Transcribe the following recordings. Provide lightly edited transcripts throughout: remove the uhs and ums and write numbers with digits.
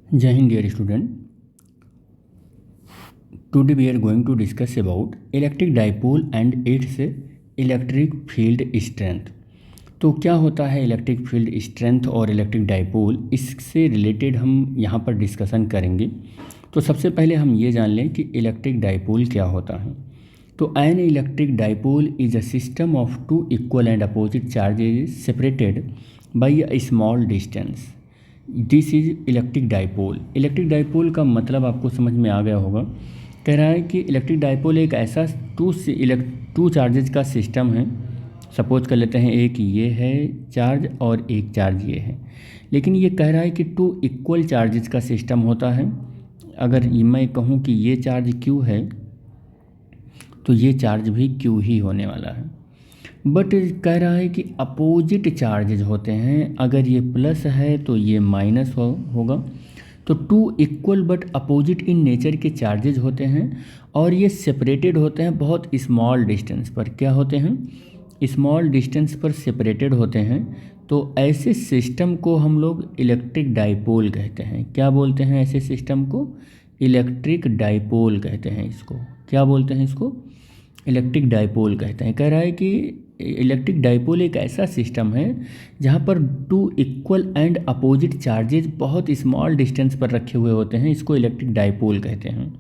जय हिंद dear student. Today we are going to discuss about electric dipole and its electric field strength. तो क्या होता है इलेक्ट्रिक फील्ड स्ट्रेंथ और इलेक्ट्रिक डाइपोल, इससे रिलेटेड हम यहाँ पर डिस्कशन करेंगे। तो सबसे पहले हम ये जान लें कि इलेक्ट्रिक डाइपोल क्या होता है। तो an electric dipole is a system of two equal and opposite charges separated by a small distance. This is electric dipole. Electric dipole का मतलब आपको समझ में आ गया होगा। कह रहा है कि इलेक्ट्रिक डाइपोल एक ऐसा टू चार्जेज का सिस्टम है। सपोज कर लेते हैं एक ये है चार्ज और एक चार्ज ये है, लेकिन ये कह रहा है कि टू इक्वल चार्जेज का सिस्टम होता है। अगर मैं कहूँ कि ये चार्ज क्यू है तो ये चार्ज भी क्यू ही होने वाला है। बट कह रहा है कि अपोजिट चार्जेज होते हैं। अगर ये प्लस है तो ये माइनस होगा। तो two equal but opposite in nature के चार्जेज होते हैं और ये सेपरेटेड होते हैं बहुत स्मॉल डिस्टेंस पर। क्या होते हैं? स्मॉल डिस्टेंस पर सेपरेटेड होते हैं। तो ऐसे सिस्टम को हम लोग इलेक्ट्रिक डाइपोल कहते हैं। क्या बोलते हैं ऐसे सिस्टम को? इलेक्ट्रिक डाइपोल कहते हैं इसको। क्या बोलते हैं इसको? इलेक्ट्रिक डाइपोल कहते हैं। कह रहा है कि इलेक्ट्रिक डाइपोल एक ऐसा सिस्टम है जहाँ पर two equal and opposite charges बहुत स्मॉल डिस्टेंस पर रखे हुए होते हैं। इसको इलेक्ट्रिक डाइपोल कहते हैं।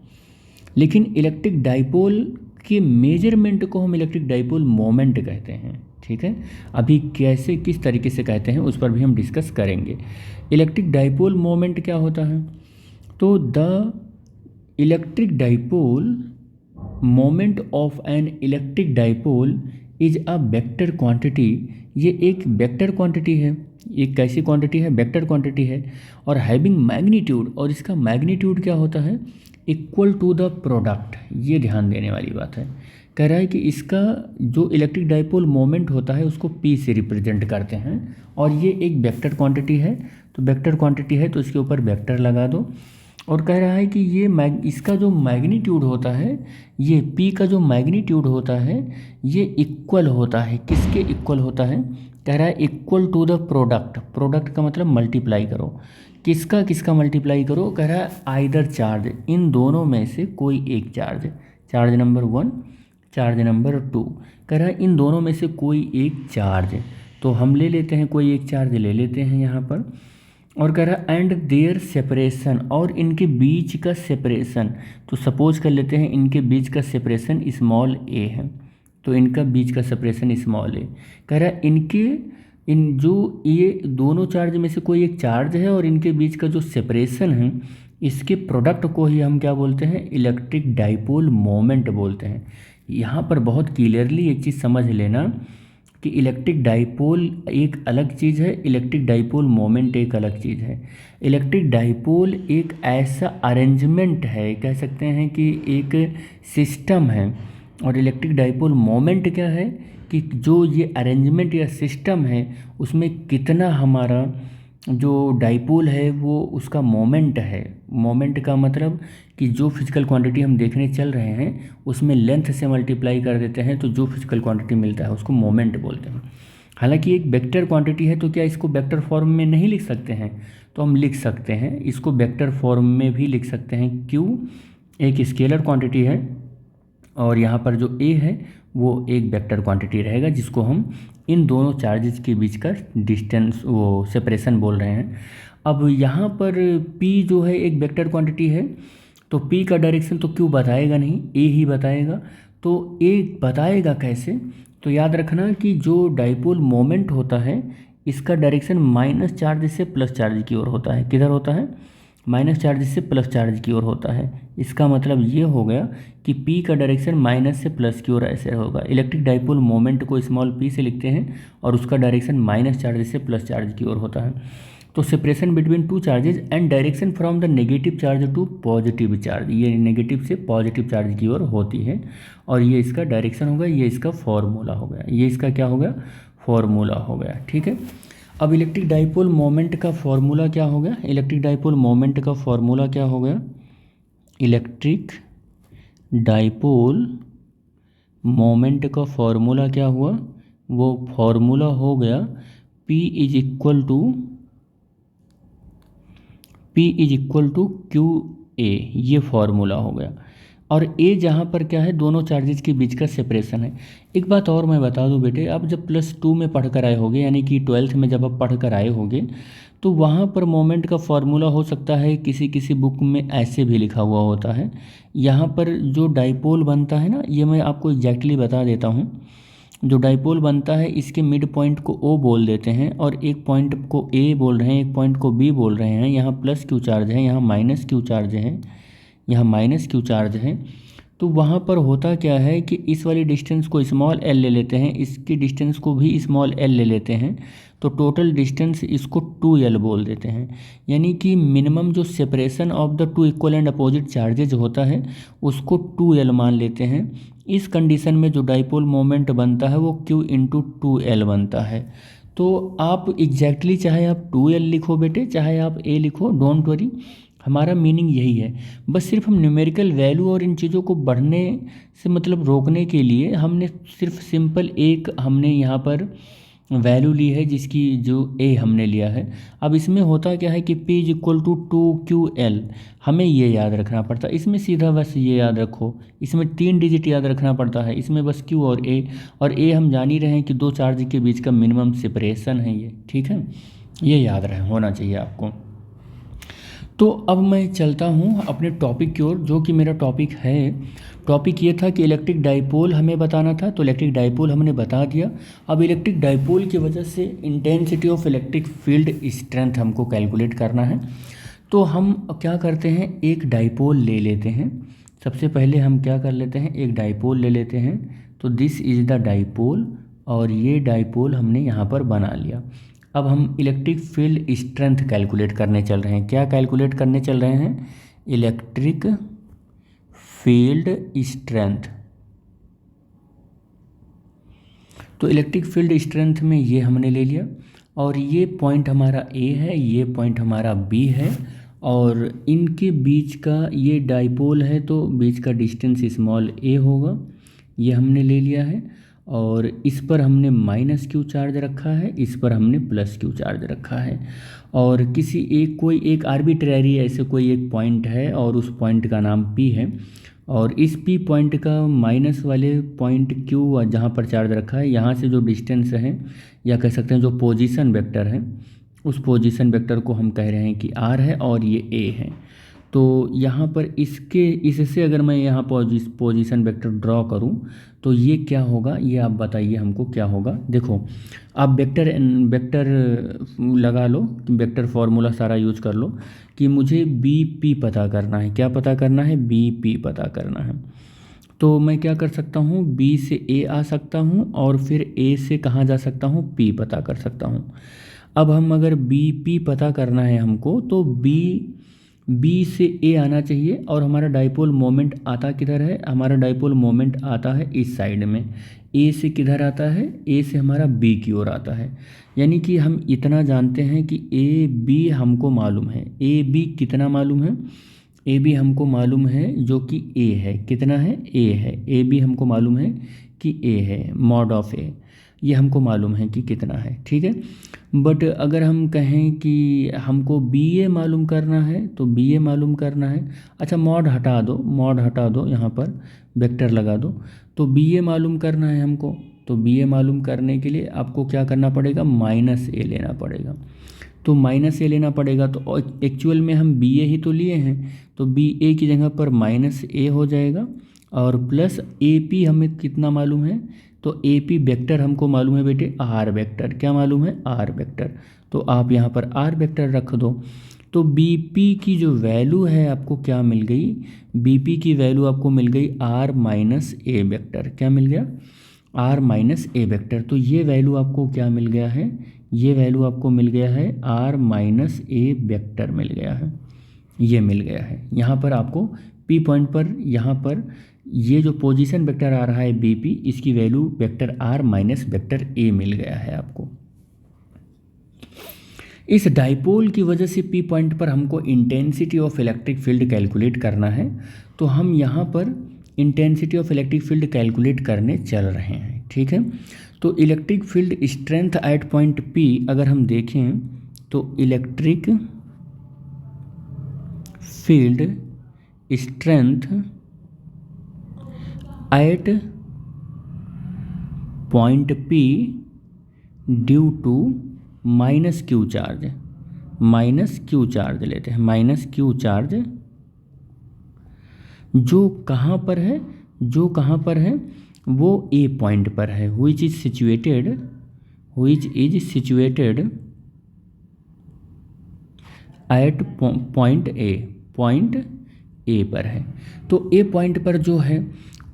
लेकिन इलेक्ट्रिक डाइपोल के मेजरमेंट को हम इलेक्ट्रिक डाइपोल मोमेंट कहते हैं। ठीक है, अभी कैसे किस तरीके से कहते हैं उस पर भी हम डिस्कस करेंगे। इलेक्ट्रिक डाइपोल मोमेंट क्या होता है? तो the electric dipole moment of N electric dipole is a vector quantity. ये एक वेक्टर क्वांटिटी है। ये कैसी क्वांटिटी है? वेक्टर क्वांटिटी है। और हैविंग मैग्नीट्यूड, और इसका मैग्नीट्यूड क्या होता है? Equal to the product. ये ध्यान देने वाली बात है। कह रहा है कि इसका जो इलेक्ट्रिक डाइपोल मोमेंट होता है उसको P से रिप्रेजेंट करते हैं और ये एक वेक्टर क्वांटिटी है। तो वेक्टर क्वांटिटी है तो इसके ऊपर वेक्टर लगा दो। और कह रहा है कि ये इसका जो मैग्नीट्यूड होता है, ये P का जो मैग्नीट्यूड होता है ये इक्वल होता है। किसके इक्वल होता है? कह रहा है equal to the product. Product का मतलब मल्टीप्लाई करो। किसका किसका मल्टीप्लाई करो? कह रहा है आइदर चार्ज, इन दोनों में से कोई एक charge. Charge number 1, charge number 2। कह रहा है इन दोनों में से कोई एक चार्ज। तो हम ले लेते हैं, कोई एक चार्ज ले लेते हैं यहाँ पर। और कह रहा है एंड देयर सेपरेशन, और इनके बीच का सेपरेशन। तो सपोज कर लेते हैं इनके बीच का सेपरेशन स्मॉल ए है, तो इनका बीच का सेपरेशन स्मॉल ए। कह रहा है इन जो ये दोनों चार्ज में से कोई एक चार्ज है और इनके बीच का जो सेपरेशन है, इसके प्रोडक्ट को ही हम क्या बोलते हैं? इलेक्ट्रिक डाइपोल मोमेंट बोलते हैं। यहाँ पर बहुत क्लियरली एक चीज़ समझ लेना कि इलेक्ट्रिक डाइपोल एक अलग चीज़ है, इलेक्ट्रिक डाइपोल मोमेंट एक अलग चीज़ है। इलेक्ट्रिक डाइपोल एक ऐसा अरेंजमेंट है, कह सकते हैं कि एक सिस्टम है। और इलेक्ट्रिक डाइपोल मोमेंट क्या है कि जो ये अरेंजमेंट या सिस्टम है उसमें कितना हमारा जो डाइपोल है वो उसका मोमेंट है। मोमेंट का मतलब कि जो फिजिकल क्वांटिटी हम देखने चल रहे हैं उसमें लेंथ से मल्टीप्लाई कर देते हैं तो जो फिजिकल क्वांटिटी मिलता है उसको मोमेंट बोलते हैं। हालांकि एक वेक्टर क्वांटिटी है तो क्या इसको वेक्टर फॉर्म में नहीं लिख सकते हैं? तो हम लिख सकते हैं, इसको वेक्टर फॉर्म में भी लिख सकते हैं। क्यों? एक स्केलर क्वांटिटी है और यहाँ पर जो ए है वो एक वेक्टर क्वांटिटी रहेगा जिसको हम इन दोनों चार्जेस के बीच का डिस्टेंस वो सेपरेशन बोल रहे हैं। अब यहाँ पर P जो है एक वेक्टर क्वांटिटी है तो P का डायरेक्शन तो क्यों बताएगा नहीं, A ही बताएगा। तो A बताएगा कैसे? तो याद रखना कि जो डाइपोल मोमेंट होता है इसका डायरेक्शन माइनस चार्ज से प्लस चार्ज की ओर होता है। किधर होता है? माइनस चार्ज से प्लस चार्ज की ओर होता है। इसका मतलब ये हो गया कि P का डायरेक्शन माइनस से प्लस की ओर ऐसे होगा। इलेक्ट्रिक डाइपोल मोमेंट को स्मॉल p से लिखते हैं और उसका डायरेक्शन माइनस चार्ज से प्लस चार्ज की ओर होता है। तो separation between two charges and direction from the negative charge to positive charge, ये नेगेटिव से पॉजिटिव चार्ज की ओर होती है। और ये इसका डायरेक्शन हो गया, ये इसका फॉर्मूला हो गया। ये इसका क्या हो गया? फॉर्मूला हो गया। ठीक है, अब इलेक्ट्रिक डाइपोल मोमेंट का फॉर्मूला क्या हो गया? इलेक्ट्रिक डाइपोल मोमेंट का फॉर्मूला क्या हो गया? इलेक्ट्रिक डाइपोल मोमेंट का फॉर्मूला क्या हुआ? वो फॉर्मूला हो गया P is equal to P is equal to Q A, ये फॉर्मूला हो गया। और ए जहाँ पर क्या है, दोनों चार्जेस के बीच का सेपरेशन है। एक बात और मैं बता दूं बेटे, आप जब +2 में पढ़ कर आए होगे, यानी कि 12th में जब आप पढ़ कर आए होगे, तो वहाँ पर मोमेंट का फॉर्मूला हो सकता है किसी किसी बुक में ऐसे भी लिखा हुआ होता है। यहाँ पर जो डाइपोल बनता है ना, ये मैं आपको एग्जैक्टली बता देता हूँ। जो डाइपोल बनता है, इसके मिड पॉइंट को ओ बोल देते हैं, और एक पॉइंट को ए बोल रहे हैं, एक पॉइंट को बी बोल रहे हैं। यहाँ प्लस क्यू चार्ज है, यहाँ माइनस क्यू चार्ज है, यहाँ माइनस क्यू चार्ज है। तो वहाँ पर होता क्या है कि इस वाली डिस्टेंस को स्मॉल एल ले लेते हैं, इसकी डिस्टेंस को भी स्मॉल एल ले लेते हैं, तो टोटल डिस्टेंस इसको 2l बोल देते हैं। यानी कि मिनिमम जो separation of the two equal and opposite charges होता है उसको 2l मान लेते हैं। इस कंडीशन में जो डाइपोल मोमेंट बनता है वो q इंटू 2l बनता है। तो आप एग्जैक्टली चाहे आप 2l लिखो बेटे, चाहे आप a लिखो, डोंट वरी, हमारा मीनिंग यही है। बस सिर्फ हम न्यूमेरिकल वैल्यू और इन चीज़ों को बढ़ने से मतलब रोकने के लिए हमने सिर्फ सिंपल एक हमने यहाँ पर वैल्यू ली है, जिसकी जो ए हमने लिया है। अब इसमें होता क्या है कि P is equal to 2QL, हमें ये याद रखना पड़ता है। इसमें सीधा बस ये याद रखो, इसमें 3 डिजिट याद रखना पड़ता है, इसमें बस Q और A हम जान ही रहे हैं कि दो चार्ज के बीच का मिनिमम सेपरेशन है ये, ठीक है, ये याद रहे होना चाहिए आपको। तो अब मैं चलता हूँ अपने टॉपिक की ओर, जो कि मेरा टॉपिक है। टॉपिक ये था कि इलेक्ट्रिक डाइपोल हमें बताना था, तो इलेक्ट्रिक डाइपोल हमने बता दिया। अब इलेक्ट्रिक डाइपोल की वजह से intensity of electric field strength हमको कैलकुलेट करना है। तो हम क्या करते हैं, एक डाइपोल ले लेते हैं। सबसे पहले हम क्या कर लेते हैं, एक डाइपोल ले लेते हैं। तो दिस इज़ द डाइपोल, और ये डाइपोल हमने यहाँ पर बना लिया। अब हम इलेक्ट्रिक फील्ड स्ट्रेंथ कैलकुलेट करने चल रहे हैं। क्या कैलकुलेट करने चल रहे हैं, इलेक्ट्रिक फील्ड स्ट्रेंथ। तो इलेक्ट्रिक फील्ड स्ट्रेंथ में ये हमने ले लिया, और ये पॉइंट हमारा ए है, ये पॉइंट हमारा बी है, और इनके बीच का ये डाइपोल है, तो बीच का डिस्टेंस स्मॉल ए होगा, ये हमने ले लिया है। और इस पर हमने माइनस क्यू चार्ज रखा है, इस पर हमने प्लस क्यू चार्ज रखा है। और किसी एक कोई एक आर्बिट्ररी ऐसे कोई एक पॉइंट है, और उस पॉइंट का नाम P है, और इस P पॉइंट का माइनस वाले पॉइंट Q जहाँ पर चार्ज रखा है, यहाँ से जो डिस्टेंस है, या कह सकते हैं जो पोजीशन वेक्टर है, उस पोजीशन वेक्टर को हम कह रहे हैं कि R है, और ये A है। तो यहाँ पर इससे अगर मैं यहाँ पोजीशन वेक्टर ड्रॉ करूँ, तो ये क्या होगा, ये आप बताइए हमको क्या होगा। देखो, आप वेक्टर लगा लो, वेक्टर फार्मूला सारा यूज कर लो कि मुझे BP पता करना है। क्या पता करना है, BP पता करना है। तो मैं क्या कर सकता हूँ, B से A आ सकता हूँ, और फिर A से कहाँ जा सकता हूँ, P पता कर सकता हूँ। अब हम अगर BP पता करना है हमको, तो B से A आना चाहिए, और हमारा डाइपोल मोमेंट आता किधर है, हमारा डाइपोल मोमेंट आता है इस साइड में। A से किधर आता है, A से हमारा B की ओर आता है। यानी कि हम इतना जानते हैं कि AB हमको मालूम है। AB कितना मालूम है, AB हमको मालूम है जो कि A है, कितना है, A है। AB हमको मालूम है कि A है, मॉड ऑफ A, ये हमको मालूम है कि कितना है, ठीक है। बट अगर हम कहें कि हमको BA मालूम करना है, तो BA मालूम करना है। अच्छा, मॉड हटा दो, यहाँ पर वेक्टर लगा दो। तो BA मालूम करना है हमको, तो BA मालूम करने के लिए आपको क्या करना पड़ेगा, -A लेना पड़ेगा। तो -A लेना पड़ेगा, तो एक्चुअल में हम BA ही तो लिए हैं, तो BA की जगह पर -A हो जाएगा, और प्लस AP हमें कितना मालूम है, तो AP वेक्टर हमको मालूम है बेटे, R वेक्टर। क्या मालूम है, R वेक्टर। तो आप यहाँ पर R वेक्टर रख दो। तो BP की जो वैल्यू है आपको क्या मिल गई, BP की वैल्यू आपको मिल गई R-A वेक्टर। क्या मिल गया, R-A वेक्टर। तो ये वैल्यू आपको क्या मिल गया है, ये वैल्यू आपको मिल गया है R-A वेक्टर मिल गया है, ये मिल गया है। यहाँ पर आपको P पॉइंट पर, यहाँ पर ये जो पोजीशन वेक्टर आ रहा है BP, इसकी value vector R minus vector A मिल गया है आपको। इस डाइपोल की वजह से P पॉइंट पर हमको intensity of electric field calculate करना है। तो हम यहाँ पर intensity of electric field calculate करने चल रहे हैं, ठीक है। तो electric field strength at point P अगर हम देखें, तो electric field strength at point P due to minus Q charge, minus Q charge लेते हैं, माइनस क्यू चार्ज जो कहाँ पर है, जो कहाँ पर है, वो ए पॉइंट पर है, which is situated at point A पर है। तो ए पॉइंट पर जो है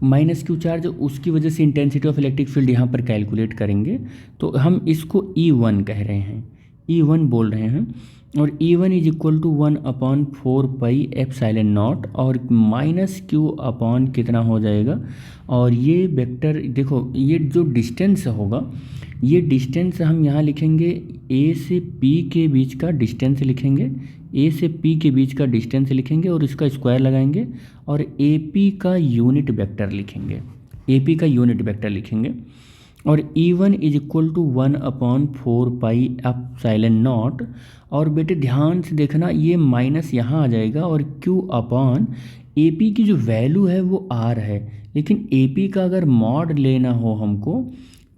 माइनस क्यू चार्ज, उसकी वजह से इंटेंसिटी ऑफ इलेक्ट्रिक फील्ड यहाँ पर कैलकुलेट करेंगे। तो हम इसको E1 कह रहे हैं, E1 बोल रहे हैं, और E1 इज इक्वल टू 1/4πε0 और माइनस क्यू अपॉन कितना हो जाएगा। और ये वेक्टर देखो, ये जो डिस्टेंस होगा, ये डिस्टेंस हम यहाँ लिखेंगे ए से पी के बीच का डिस्टेंस लिखेंगे, ए से पी के बीच का डिस्टेंस लिखेंगे और इसका स्क्वायर लगाएंगे और ए पी का यूनिट वेक्टर लिखेंगे, ए पी का यूनिट वेक्टर लिखेंगे। और E1 इज इक्वल टू 1/4πε0। और बेटे ध्यान से देखना, ये माइनस यहाँ आ जाएगा और Q अपॉन ए पी की जो वैल्यू है वो R है, लेकिन ए पी का अगर मॉड लेना हो हमको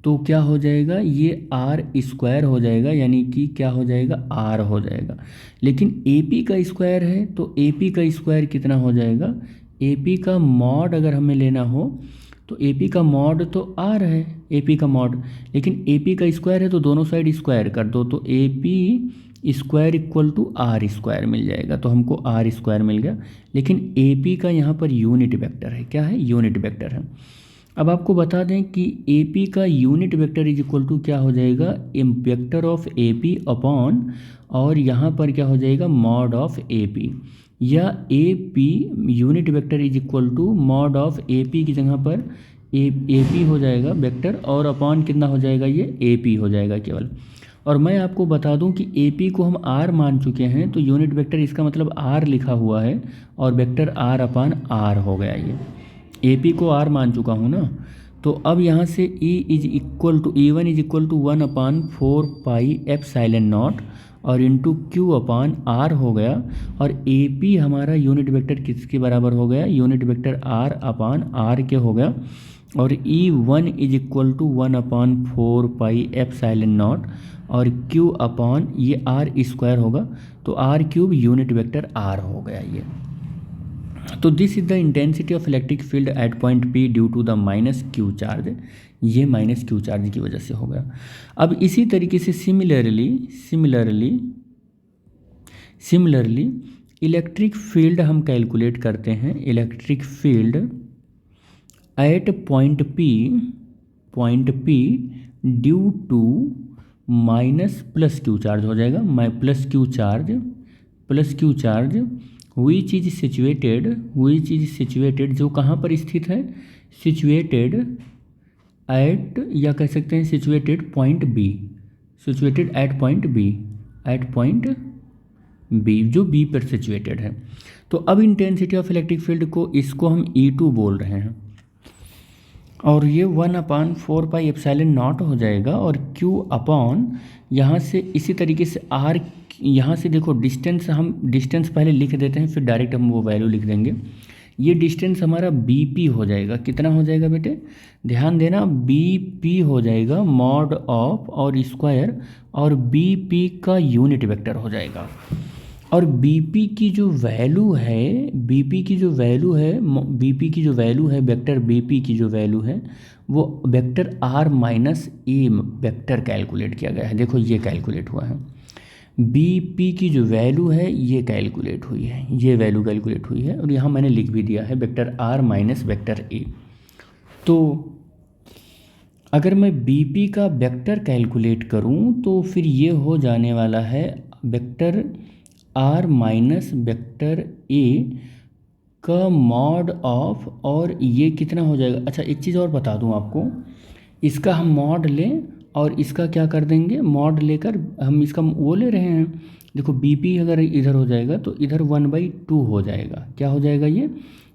तो क्या हो जाएगा, ये R स्क्वायर हो जाएगा, यानी कि क्या हो जाएगा, R हो जाएगा। लेकिन ए पी का स्क्वायर है तो ए पी का स्क्वायर कितना हो जाएगा, ए पी का मॉड अगर हमें लेना हो तो ए पी का मॉड तो R है, ए पी का मॉड, लेकिन ए पी का स्क्वायर है तो दोनों साइड स्क्वायर कर दो तो A P square equal to R square मिल जाएगा। तो हमको R स्क्वायर मिल गया, लेकिन ए पी का यहाँ पर यूनिट वेक्टर है, क्या है, यूनिट वेक्टर है। अब आपको बता दें कि ए पी का unit vector is equal to क्या हो जाएगा, vector of A P upon, और यहाँ पर क्या हो जाएगा, मॉड ऑफ ए पी, या A P unit vector is equal to mod of A P की जगह पर ए पी हो जाएगा वेक्टर, और अपॉन कितना हो जाएगा, ये ए पी हो जाएगा केवल। और मैं आपको बता दूं कि ए पी को हम R मान चुके हैं, तो यूनिट वेक्टर इसका मतलब R लिखा हुआ है और वेक्टर R अपॉन R हो गया। ये ए पी को R मान चुका हूँ ना, तो अब यहाँ से E1 इज इक्वल टू 1/4πε0 और इंटू Q अपॉन R हो गया। और ए पी हमारा यूनिट वेक्टर किसके बराबर हो गया, unit vector R upon R के हो गया। और E1 इज इक्वल टू 1/4πε0 और Q अपॉन ये R स्क्वायर होगा, तो R³ यूनिट वेक्टर R हो गया ये। तो this is the intensity of electric field at point P due to the minus Q charge, ये माइनस क्यू चार्ज की वजह से हो गया। अब इसी तरीके से सिमिलरली इलेक्ट्रिक फील्ड हम कैलकुलेट करते हैं, electric field at point P due to minus plus Q charge हो जाएगा, plus Q charge which is situated जो कहाँ पर स्थित है, situated at, या कह सकते हैं situated point B, situated at point B जो B पर situated है। तो अब इंटेंसिटी ऑफ इलेक्ट्रिक फील्ड को, इसको हम E2 बोल रहे हैं, और ये 1/4πε0 हो जाएगा और Q अपॉन यहाँ से इसी तरीके से R, यहाँ से देखो डिस्टेंस, हम डिस्टेंस पहले लिख देते हैं फिर डायरेक्ट हम वो वैल्यू लिख देंगे। ये डिस्टेंस हमारा BP हो जाएगा, कितना हो जाएगा बेटे, ध्यान देना, BP हो जाएगा मॉड ऑफ और स्क्वायर, और BP का यूनिट वेक्टर हो जाएगा। और BP की जो वैल्यू है, BP की जो वैल्यू है वेक्टर BP की जो वैल्यू है वो वेक्टर R माइनस ए वेक्टर कैलकुलेट किया गया है। देखो ये कैलकुलेट हुआ है, BP की जो वैल्यू है ये कैलकुलेट हुई है, ये वैल्यू कैलकुलेट हुई है, और यहाँ मैंने लिख भी दिया है vector R minus vector A. तो अगर मैं BP का वेक्टर कैलकुलेट करूँ तो फिर ये हो जाने वाला है vector R minus vector A का मॉड ऑफ, और ये कितना हो जाएगा। अच्छा एक चीज़ और बता दूं आपको, इसका हम मॉड लें और इसका क्या कर देंगे, मॉड लेकर हम इसका वो ले रहे हैं, देखो BP अगर इधर हो जाएगा तो इधर 1/2 हो जाएगा, क्या हो जाएगा, ये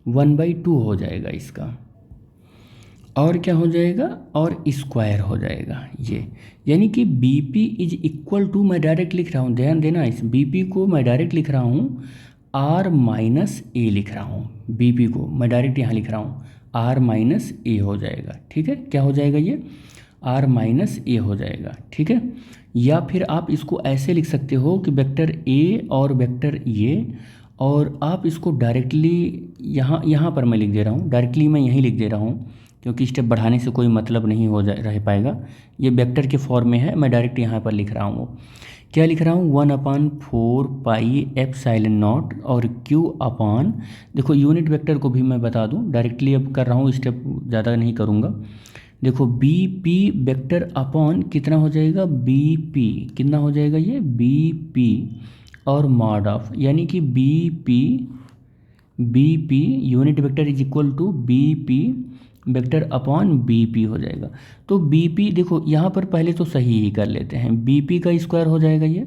1/2 हो जाएगा इसका, और क्या हो जाएगा, और स्क्वायर हो जाएगा ये। यानी कि BP इज इक्वल टू, मैं डायरेक्ट लिख रहा हूँ, ध्यान देना, इस BP को मैं डायरेक्ट लिख रहा हूँ आर माइनस ए लिख रहा हूँ, बी पी को मैं डायरेक्ट यहाँ लिख रहा हूँ, आर माइनस ए हो जाएगा। ठीक है, क्या हो जाएगा ये, आर माइनस ए हो जाएगा। ठीक है, या फिर आप इसको ऐसे लिख सकते हो कि वेक्टर ए और वेक्टर ये, और आप इसको डायरेक्टली यहाँ पर मैं लिख दे रहा हूँ, डायरेक्टली मैं यहीं लिख दे रहा हूँ, क्योंकि स्टेप बढ़ाने से कोई मतलब नहीं रह पाएगा। ये वेक्टर के फॉर्म में है, मैं डायरेक्ट यहाँ पर लिख रहा हूँ। क्या लिख रहा हूँ, 1/4 पाई एप्सिलॉन नॉट और क्यू अपान, देखो यूनिट वेक्टर को भी मैं बता दूँ, डायरेक्टली अब कर रहा हूँ, स्टेप ज़्यादा नहीं करूँगा। देखो बी पी वेक्टर अपॉन कितना हो जाएगा, बी पी कितना हो जाएगा, ये बी पी और मॉड ऑफ, यानी कि B P unit vector is equal to B P vector upon B P हो जाएगा। तो बी पी देखो यहाँ पर पहले तो सही ही कर लेते हैं, बी पी का स्क्वायर हो जाएगा ये,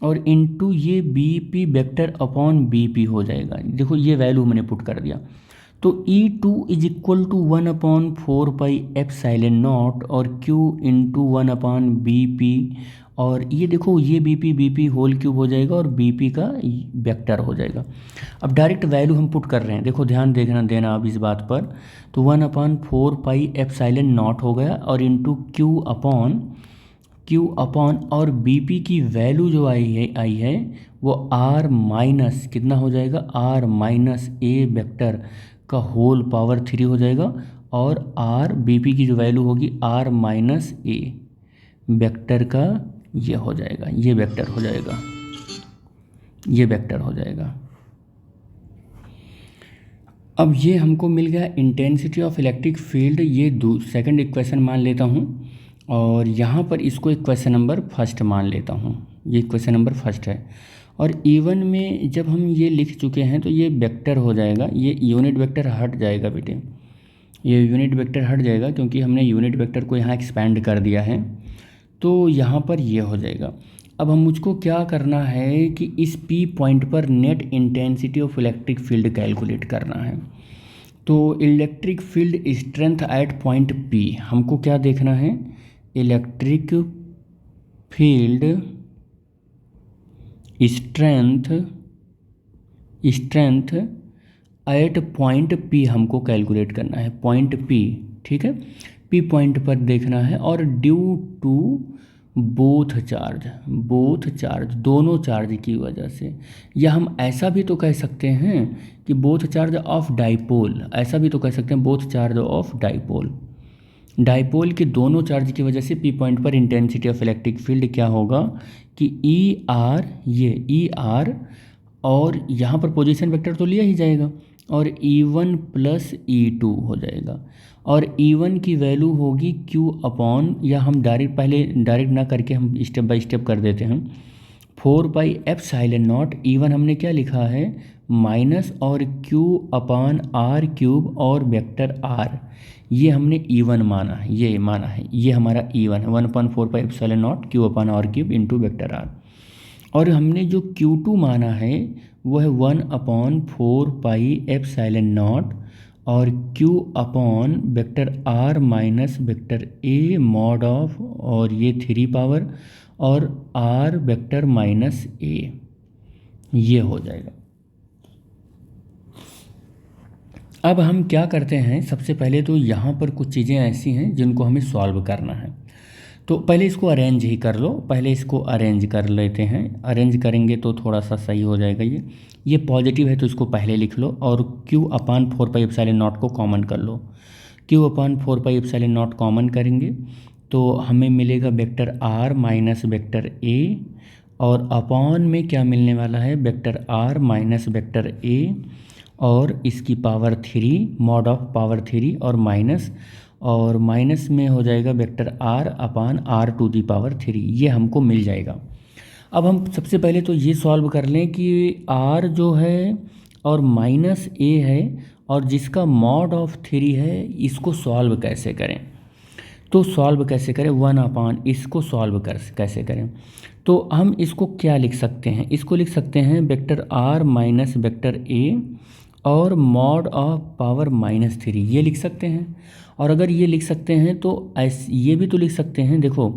और इनटू ये B P vector upon B P हो जाएगा। देखो ये वैल्यू मैंने पुट कर दिया, तो E2 is equal to 1/4 pi epsilon not और Q इंटू 1/BP, और ये देखो ये BP होल क्यूब हो जाएगा और BP का वेक्टर हो जाएगा। अब डायरेक्ट वैल्यू हम पुट कर रहे हैं, देखो ध्यान देना अब इस बात पर, तो 1/4 पाई एप्सिलॉन नॉट हो गया और इंटू Q अपॉन और BP की वैल्यू जो आई है वो R माइनस कितना हो जाएगा, R माइनस ए वेक्टर का होल पावर 3 हो जाएगा, और आर बीपी की जो वैल्यू होगी आर माइनस ए वेक्टर का ये हो जाएगा, ये वेक्टर हो जाएगा, ये वेक्टर हो जाएगा। अब ये हमको मिल गया इंटेंसिटी ऑफ इलेक्ट्रिक फील्ड, ये सेकंड इक्वेशन मान लेता हूँ, और यहाँ पर इसको इक्वेशन नंबर फर्स्ट मान लेता हूँ, ये इक्वेशन नंबर फर्स्ट है। और इवन में जब हम ये लिख चुके हैं तो ये वेक्टर हो जाएगा, ये यूनिट वेक्टर हट जाएगा बेटे, ये यूनिट वेक्टर हट जाएगा क्योंकि हमने यूनिट वेक्टर को यहाँ एक्सपेंड कर दिया है, तो यहाँ पर ये हो जाएगा। अब हम मुझको क्या करना है कि इस P पॉइंट पर net intensity of electric field calculate करना है। तो electric field strength at point P हमको क्या देखना है, electric field strength at point P हमको कैलकुलेट करना है, पॉइंट P। ठीक है, P पॉइंट पर देखना है, और ड्यू टू बोथ चार्ज दोनों चार्ज की वजह से, या हम ऐसा भी तो कह सकते हैं कि बोथ चार्ज ऑफ डाइपोल, ऐसा भी तो कह सकते हैं बोथ चार्ज ऑफ डाइपोल के दोनों चार्ज की वजह से P पॉइंट पर इंटेंसिटी ऑफ इलेक्ट्रिक फील्ड क्या होगा कि ER, ये ER, और यहाँ पर पोजीशन वेक्टर तो लिया ही जाएगा, और E1 प्लस E2 हो जाएगा, और E1 की वैल्यू होगी Q अपॉन, या हम डायरेक्ट ना करके हम स्टेप बाय स्टेप कर देते हैं, 4 पाई एप्सिलॉन नॉट, E1 हमने क्या लिखा है माइनस, और Q अपान R क्यूब और वेक्टर R, ये हमने E1 माना है, ये हमारा E1 है, 1/4 pi epsilon not Q upon R cube into vector R। और हमने जो Q2 माना है वो है 1/4 पाई एप्सिलॉन नॉट और Q upon vector R minus vector A mod of, और ये 3 पावर और R वेक्टर माइनस A, ये हो जाएगा। अब हम क्या करते हैं, सबसे पहले तो यहाँ पर कुछ चीज़ें ऐसी हैं जिनको हमें सॉल्व करना है, तो पहले इसको अरेंज ही कर लो, पहले इसको अरेंज कर लेते हैं, अरेंज करेंगे तो थोड़ा सा सही हो जाएगा। ये पॉजिटिव है तो इसको पहले लिख लो, और Q upon 4 pi epsilon not को कॉमन कर लो, Q upon 4 pi epsilon not common करेंगे तो हमें मिलेगा vector R minus vector A, और अपॉन में क्या मिलने वाला है, vector R minus vector A और इसकी पावर 3 मॉड ऑफ पावर 3 और माइनस में हो जाएगा vector R upon R to the power 3, ये हमको मिल जाएगा। अब हम सबसे पहले तो ये सॉल्व कर लें कि R जो है और माइनस A है और जिसका मॉड ऑफ 3 है, इसको सॉल्व कैसे करें, तो सॉल्व कैसे करें, 1 अपान इसको सॉल्व कैसे करें, तो हम इसको क्या लिख सकते हैं, इसको लिख सकते हैं vector R minus vector A और मॉड ऑफ पावर माइनस 3, ये लिख सकते हैं। और अगर ये लिख सकते हैं तो ये भी तो लिख सकते हैं, देखो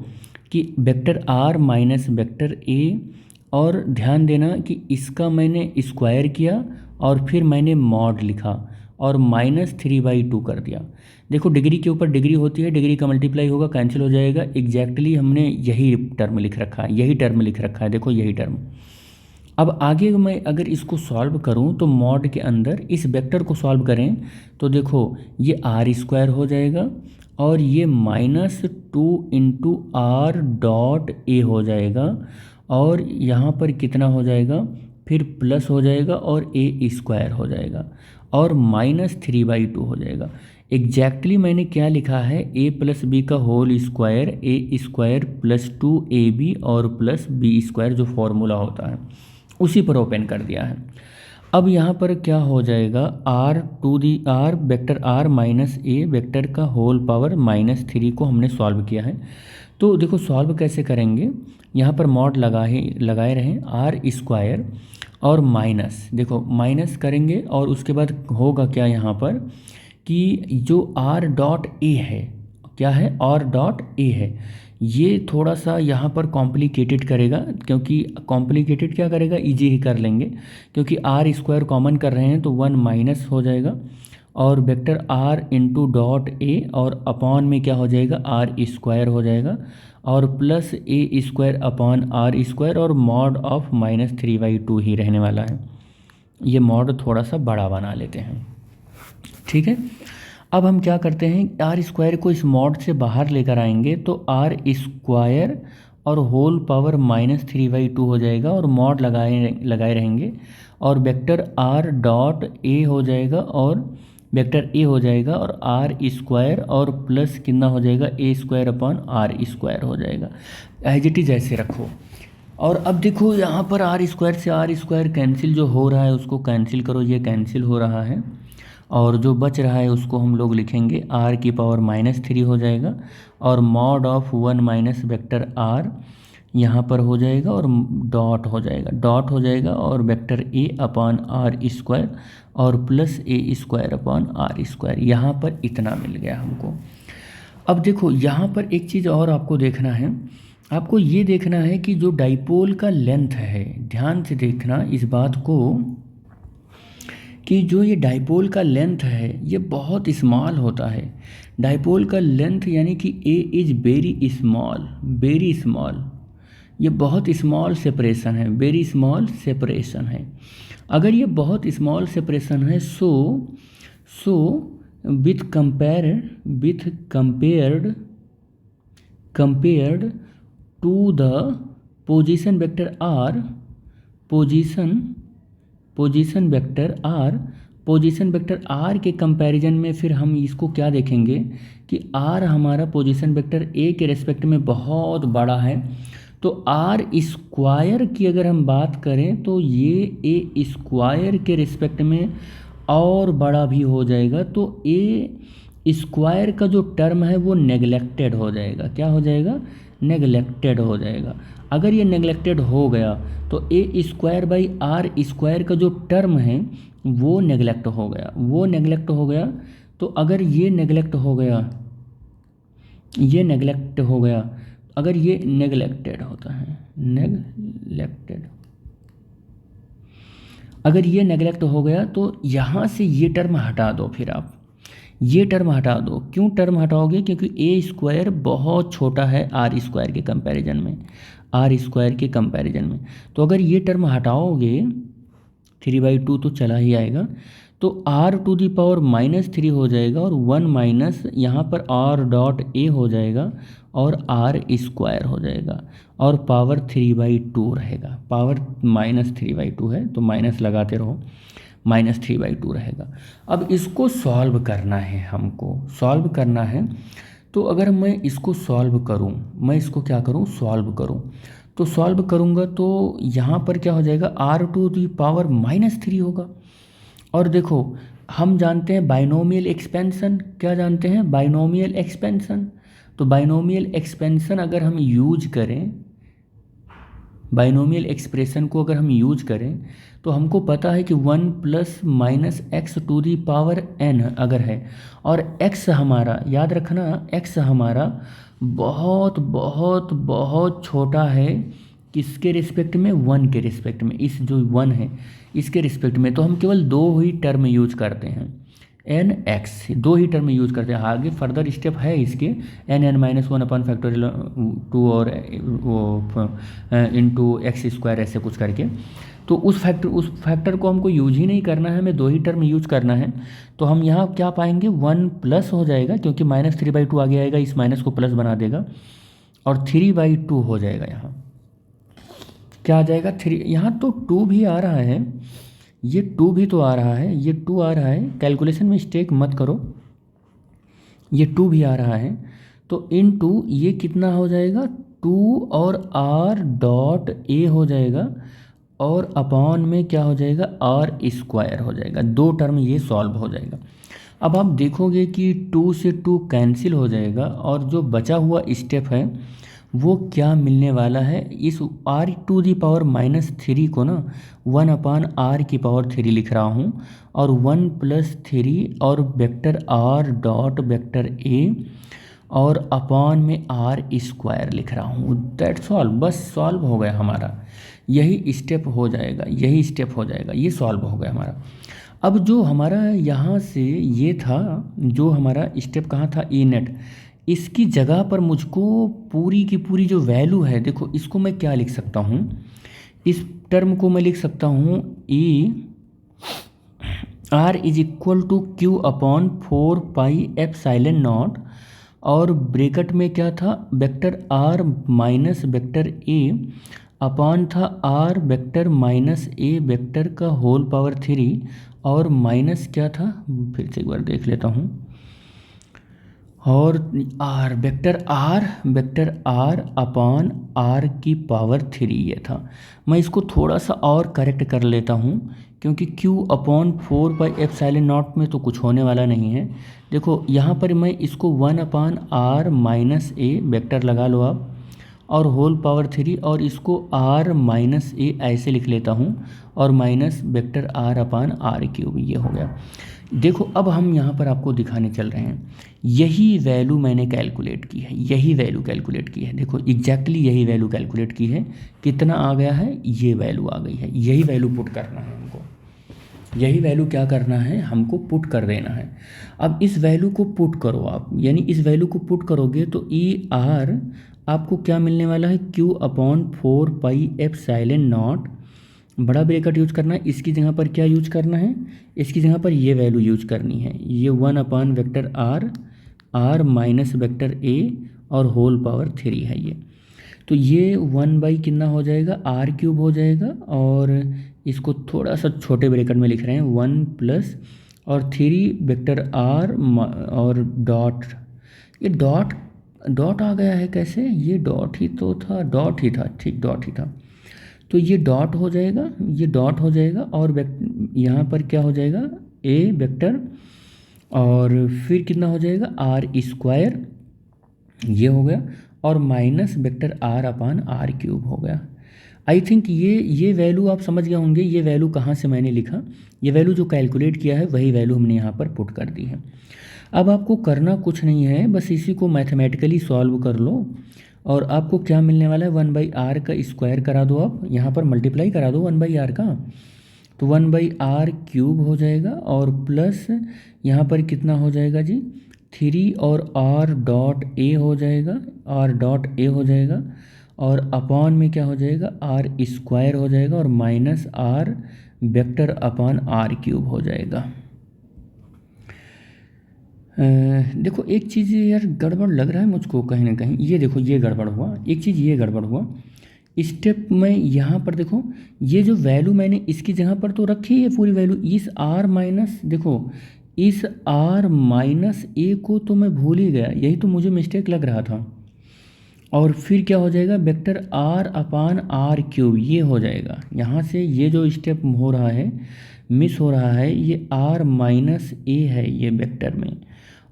कि vector R minus vector A और ध्यान देना कि इसका मैंने स्क्वायर किया और फिर मैंने मॉड लिखा और -3/2 कर दिया। देखो डिग्री के ऊपर डिग्री होती है, डिग्री का मल्टीप्लाई होगा, कैंसिल हो जाएगा। एग्जैक्टली हमने यही टर्म लिख रखा है, यही टर्म लिख रखा है, देखो यही टर्म। अब आगे मैं अगर इसको सॉल्व करूं तो मॉड के अंदर इस वेक्टर को सॉल्व करें तो देखो ये r² हो जाएगा और ये -2 इंटू आर डॉट ए हो जाएगा और यहाँ पर कितना हो जाएगा, फिर प्लस हो जाएगा और a² हो जाएगा और -3/2 हो जाएगा। एग्जैक्टली मैंने क्या लिखा है, a + b का होल स्क्वायर a² + 2ab और प्लस b² जो फॉर्मूला होता है उसी पर ओपन कर दिया है। अब यहाँ पर क्या हो जाएगा, r vector r minus a vector का होल पावर -3 को हमने सॉल्व किया है। तो देखो सॉल्व कैसे करेंगे, यहाँ पर मॉड लगाए रहें r² और माइनस, देखो माइनस करेंगे और उसके बाद होगा क्या यहाँ पर कि जो r.a है, क्या है r.a है, ये थोड़ा सा यहाँ पर कॉम्प्लिकेटेड करेगा, क्योंकि कॉम्प्लिकेटेड क्या करेगा, इजी ही कर लेंगे क्योंकि r² कॉमन कर रहे हैं तो 1 माइनस हो जाएगा और vector r into dot a और अपॉन में क्या हो जाएगा, r² हो जाएगा और प्लस a² अपॉन r² और मॉड ऑफ -3/2 ही रहने वाला है। ये मॉड थोड़ा सा बड़ा बना लेते हैं, ठीक है। अब हम क्या करते हैं, r² को इस मॉड से बाहर लेकर आएंगे तो r² और होल पावर -3/2 हो जाएगा और मॉड लगाए रहेंगे और वेक्टर r.a हो जाएगा और वेक्टर a हो जाएगा और r² और प्लस कितना हो जाएगा, a² अपॉन r² हो जाएगा। एज इट इज ऐसे रखो। और अब देखो यहाँ पर r² से r² कैंसिल जो हो रहा है उसको कैंसिल करो, ये कैंसिल हो रहा है और जो बच रहा है उसको हम लोग लिखेंगे r की पावर -3 हो जाएगा और mod of 1 minus vector r यहाँ पर हो जाएगा और डॉट हो जाएगा और वेक्टर a अपॉन r² और प्लस a² अपॉन r²। यहाँ पर इतना मिल गया हमको। अब देखो यहाँ पर एक चीज़ और आपको देखना है, आपको ये देखना है कि जो डाइपोल का लेंथ है, ध्यान से देखना इस बात को कि जो ये डाइपोल का लेंथ है ये बहुत स्मॉल होता है। डाइपोल का लेंथ यानी कि a इज़ वेरी स्मॉल, ये बहुत स्मॉल सेपरेशन है, वेरी स्मॉल सेपरेशन है। अगर ये बहुत स्मॉल सेपरेशन है so with compared to the position vector r, position vector r के कंपैरिजन में फिर हम इसको क्या देखेंगे कि r हमारा पोजीशन वेक्टर a के रेस्पेक्ट में बहुत बड़ा है, तो r² की अगर हम बात करें तो ये a² के रिस्पेक्ट में और बड़ा भी हो जाएगा। तो a² का जो टर्म है वो नेगलेक्टेड हो जाएगा। क्या हो जाएगा, नेगलेक्टेड हो जाएगा। अगर ये नेगलेक्टेड हो गया तो a²/r² का जो टर्म है वो नेगलेक्ट हो गया। तो अगर ये नेगलेक्ट हो गया, अगर ये नेगलेक्टेड होता है, अगर ये नेगलेक्ट हो गया तो यहाँ से ये टर्म हटा दो। फिर आप ये टर्म हटा दो। क्यों टर्म हटाओगे, क्योंकि a² बहुत छोटा है r² के कंपैरिजन में, तो अगर ये टर्म हटाओगे 3/2 तो चला ही आएगा, तो r⁻³ हो जाएगा और 1 माइनस यहाँ पर r.a हो जाएगा और r² हो जाएगा और पावर 3/2 रहेगा। पावर -3/2 है तो माइनस लगाते रहो, -3/2 रहेगा। अब इसको सॉल्व करना है, हमको सॉल्व करना है। तो अगर मैं इसको सॉल्व करूं, मैं इसको क्या करूं, सॉल्व करूं, तो सॉल्व करूंगा तो यहाँ पर क्या हो जाएगा, r⁻³ होगा। और देखो हम जानते हैं बाइनोमियल एक्सपेंशन, क्या जानते हैं, बाइनोमियल एक्सपेंशन। तो बाइनोमियल एक्सपेंशन अगर हम यूज करें, बाइनोमियल एक्सप्रेशन को अगर हम यूज करें तो हमको पता है कि 1 ± x⁻n अगर है और x हमारा, याद रखना x हमारा बहुत बहुत बहुत छोटा है किसके रिस्पेक्ट में, 1 के रिस्पेक्ट में, इस जो 1 है इसके रिस्पेक्ट में, तो हम केवल 2 ही टर्म यूज करते हैं, एन एक्स, 2 ही टर्म यूज करते हैं। आगे फर्दर स्टेप है इसके, n(n-1) अपन फैक्टोरियल 2 और वो इंटू एक्स स्क्वायर ऐसे कुछ करके, तो उस फैक्टर को हमको यूज ही नहीं करना है, हमें 2 ही टर्म यूज करना है। तो हम यहाँ क्या पाएंगे, 1 प्लस हो जाएगा, क्योंकि -3/2 आगे आएगा, इस माइनस को प्लस बना देगा, और 3/2 हो जाएगा। यहाँ क्या आ जाएगा, 3, यहाँ तो 2 भी आ रहा है, ये 2 भी तो आ रहा है, ये 2 आ रहा है, कैलकुलेशन में मिस्टेक मत करो, ये 2 भी आ रहा है। तो इनटू ये कितना हो जाएगा, 2 और r डॉट a हो जाएगा, और अपॉन में क्या हो जाएगा, r स्क्वायर हो जाएगा। 2 टर्म ये सॉल्व हो जाएगा। अब आप देखोगे कि 2 से 2 कैंसिल हो जाएगा, और जो बचा हुआ स्टेप है वो क्या मिलने वाला है, इस r⁻³ को ना 1/r³ लिख रहा हूँ, और 1 + 3 और vector r dot vector a और अपॉन में r² लिख रहा हूँ। दैट्स ऑल, बस सॉल्व हो गया हमारा, यही स्टेप हो जाएगा, यही स्टेप हो जाएगा, ये सॉल्व हो गया हमारा। अब जो हमारा यहाँ से ये था, जो हमारा स्टेप कहाँ था, ए नेट, इसकी जगह पर मुझको पूरी की पूरी जो वैल्यू है, देखो इसको मैं क्या लिख सकता हूँ, इस टर्म को मैं लिख सकता हूँ e r = q/4πε0, और ब्रैकेट में क्या था, vector r minus vector a upon था r vector minus a vector का होल पावर 3, और माइनस क्या था, फिर से एक बार देख लेता हूँ, और वेक्टर r अपॉन r⁻³ ये था। मैं इसको थोड़ा सा और करेक्ट कर लेता हूँ, क्योंकि q/4πε0 में तो कुछ होने वाला नहीं है। देखो यहाँ पर मैं इसको 1/r-a वेक्टर लगा लो आप, और होल पावर 3, और इसको r-a ऐसे लिख लेता हूँ, और माइनस वेक्टर r/r³ ये हो गया। देखो अब हम यहाँ पर आपको दिखाने चल रहे हैं, यही वैल्यू मैंने कैलकुलेट की है, यही वैल्यू कैलकुलेट की है, देखो एग्जैक्टली यही वैल्यू कैलकुलेट की है। कितना आ गया है, ये वैल्यू आ गई है, यही वैल्यू पुट करना है हमको, यही वैल्यू क्या करना है, हमको पुट कर देना है। अब इस वैल्यू को पुट करो आप, यानी इस वैल्यू को पुट करोगे तो r आपको क्या मिलने वाला है, q/4πε0, बड़ा ब्रैकेट यूज करना है, इसकी जगह पर क्या यूज करना है, इसकी जगह पर ये वैल्यू यूज करनी है, ये 1/वेक्टर r माइनस वेक्टर a और होल पावर 3 है ये। तो ये 1 कितना हो जाएगा, r³ हो जाएगा, और इसको थोड़ा सा छोटे ब्रैकेट में लिख रहे हैं, 1 प्लस और 3 वेक्टर r और डॉट, ये डॉट आ गया है कैसे, ये डॉट ही तो था, डॉट ही था, ठीक डॉट ही था। तो ये डॉट हो जाएगा, ये डॉट हो जाएगा, और यहाँ पर क्या हो जाएगा, a वेक्टर, और फिर कितना हो जाएगा, r², ये हो गया, और माइनस वेक्टर r/r³ हो गया। आई थिंक ये वैल्यू आप समझ गए होंगे, ये वैल्यू कहाँ से मैंने लिखा, ये वैल्यू जो कैलकुलेट किया है वही वैल्यू हमने यहाँ पर पुट कर दी है। अब आपको करना कुछ नहीं है, बस इसी को मैथमेटिकली सॉल्व कर लो, और आपको क्या मिलने वाला है, 1/r² करा दो आप, यहाँ पर मल्टीप्लाई करा दो 1/r का, तो 1/r³ हो जाएगा, और प्लस यहाँ पर कितना हो जाएगा जी, 3 और r.a हो जाएगा, r.a हो जाएगा, और अपॉन में क्या हो जाएगा, r² हो जाएगा, और minus r vector upon r³ हो जाएगा। देखो एक चीज़ यार गड़बड़ लग रहा है मुझको कहीं ना कहीं, ये देखो ये गड़बड़ हुआ, एक चीज़ ये गड़बड़ हुआ, स्टेप में यहाँ पर देखो ये जो वैल्यू मैंने इसकी जगह पर तो रखी है पूरी वैल्यू, इस r माइनस, देखो इस r-a को तो मैं भूल ही गया, यही तो मुझे मिस्टेक लग रहा था। और फिर क्या हो जाएगा, वेक्टर r/r³ ये हो जाएगा। यहाँ से ये जो स्टेप हो रहा है, मिस हो रहा है, ये r-a है ये वेक्टर में,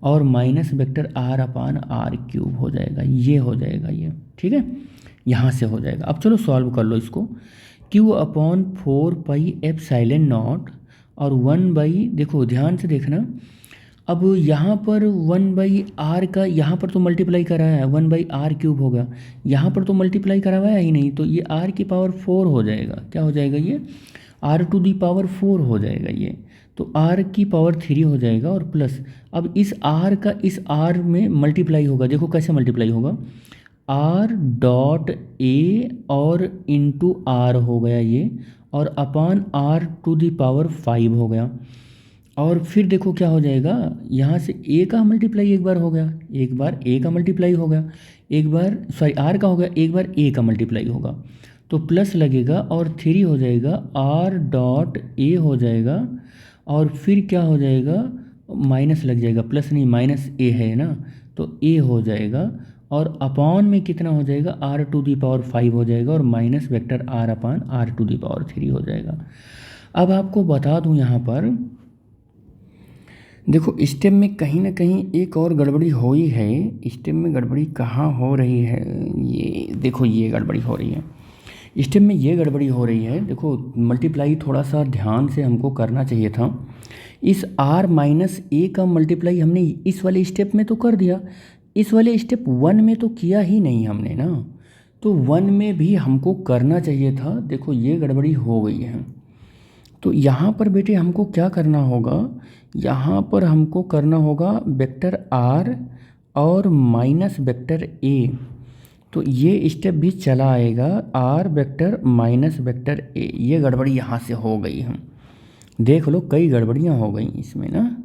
और माइनस वेक्टर r/r³ हो जाएगा, ये हो जाएगा ये, ठीक है, यहाँ से हो जाएगा। अब चलो सॉल्व कर लो इसको, q/4πε0 और 1 देखो ध्यान से देखना, अब यहाँ पर 1/r का यहाँ पर तो मल्टीप्लाई कराया है, 1/r³ हो गया, यहाँ पर तो मल्टीप्लाई करवाया ही नहीं, तो ये r⁴ हो जाएगा। क्या हो जाएगा ये? r⁴ हो जाएगा ये, तो r⁴ हो जाएगा और प्लस, अब इस r का इस r में मल्टीप्लाई होगा। देखो कैसे मल्टीप्लाई होगा, r.a और इंटू r हो गया ये, और अपान r⁵ हो गया। और फिर देखो क्या हो जाएगा, यहाँ से a का मल्टीप्लाई एक बार हो गया, एक बार a का मल्टीप्लाई हो गया, एक बार सॉरी r का हो गया, एक बार a का मल्टीप्लाई होगा, तो प्लस लगेगा और 3 हो जाएगा, r.a हो जाएगा, और फिर क्या हो जाएगा, माइनस लग जाएगा, प्लस नहीं माइनस a है ना, तो a हो जाएगा, और अपॉन में कितना हो जाएगा, r⁵ हो जाएगा, और माइनस वेक्टर r अपान r⁵ हो जाएगा। अब आपको बता दूं यहाँ पर देखो, स्टेप में कहीं ना कहीं एक और गड़बड़ी हो ही है। स्टेप में गड़बड़ी कहाँ हो रही है, ये देखो, ये गड़बड़ी हो रही है स्टेप में, ये गड़बड़ी हो रही है। देखो मल्टीप्लाई थोड़ा सा ध्यान से हमको करना चाहिए था। इस r माइनस a का मल्टीप्लाई हमने इस वाले स्टेप में तो कर दिया, इस वाले स्टेप 1 में तो किया ही नहीं हमने ना, तो 1 में भी हमको करना चाहिए था। देखो ये गड़बड़ी हो गई है। तो यहाँ पर बेटे हमको क्या करना होगा, यहाँ पर हमको करना होगा वेक्टर r और माइनस वेक्टर a, तो ये स्टेप भी चला आएगा, r vector minus vector a। ये गड़बड़ी यहाँ से हो गई है, देख लो कई गड़बड़ियाँ हो गई इसमें ना।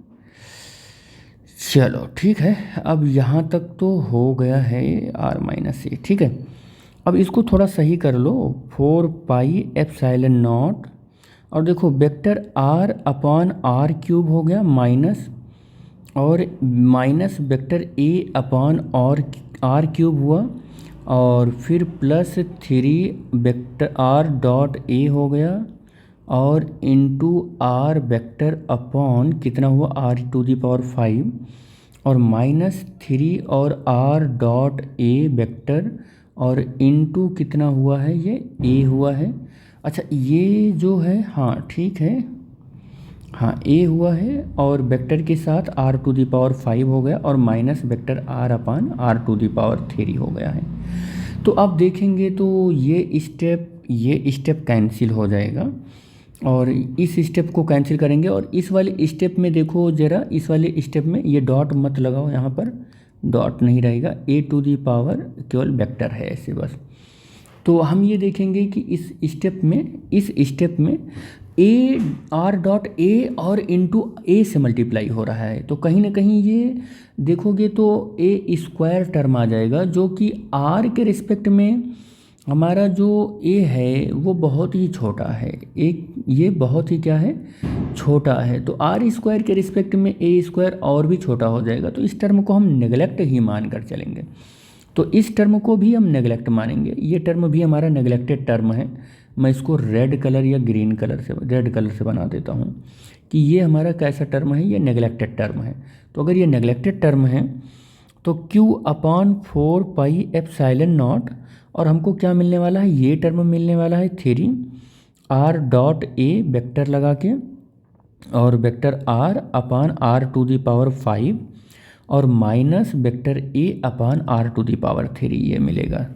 चलो ठीक है, अब यहाँ तक तो हो गया है r माइनस a, ठीक है। अब इसको थोड़ा सही कर लो, 4πε0, और देखो वेक्टर r अपान r³ हो गया माइनस, और माइनस वेक्टर a अपान और r³ हुआ, और फिर प्लस 3 वेक्टर r.a हो गया, और इंटू r वेक्टर अपॉन कितना हुआ, r⁵, और माइनस 3 और r.a वेक्टर, और इंटू कितना हुआ है, ये a हुआ है। अच्छा ये जो है, हाँ ठीक है, हाँ a हुआ है, और वेक्टर के साथ r⁵ हो गया, और माइनस वेक्टर r अपान r⁵ हो गया है। तो अब देखेंगे तो ये स्टेप कैंसिल हो जाएगा, और इस स्टेप को कैंसिल करेंगे, और इस वाले स्टेप में देखो ज़रा, इस वाले स्टेप में ये डॉट मत लगाओ, यहाँ पर डॉट नहीं रहेगा, केवल वेक्टर है ऐसे बस। तो हम ये देखेंगे कि इस स्टेप में a r.a और इंटू a से मल्टीप्लाई हो रहा है, तो कहीं ना कहीं ये देखोगे तो a² टर्म आ जाएगा, जो कि r के रिस्पेक्ट में हमारा जो a है वो बहुत ही छोटा है, ये बहुत ही क्या है, छोटा है। तो r² के रिस्पेक्ट में a² और भी छोटा हो जाएगा, तो इस टर्म को हम नेगलेक्ट ही मान कर चलेंगे। तो इस टर्म को भी हम नेगलेक्ट मानेंगे, ये टर्म भी हमारा नेगलेक्टेड टर्म है। मैं इसको रेड कलर से बना देता हूँ कि ये हमारा कैसा टर्म है, ये नेगलेक्टेड टर्म है। तो अगर ये नेगलेक्टेड टर्म है तो q अपान 4πε0, और हमको क्या मिलने वाला है, ये टर्म मिलने वाला है 3 r.a वेक्टर लगा के, और वेक्टर r अपान r⁵, और minus vector a upon r⁵ ये मिलेगा,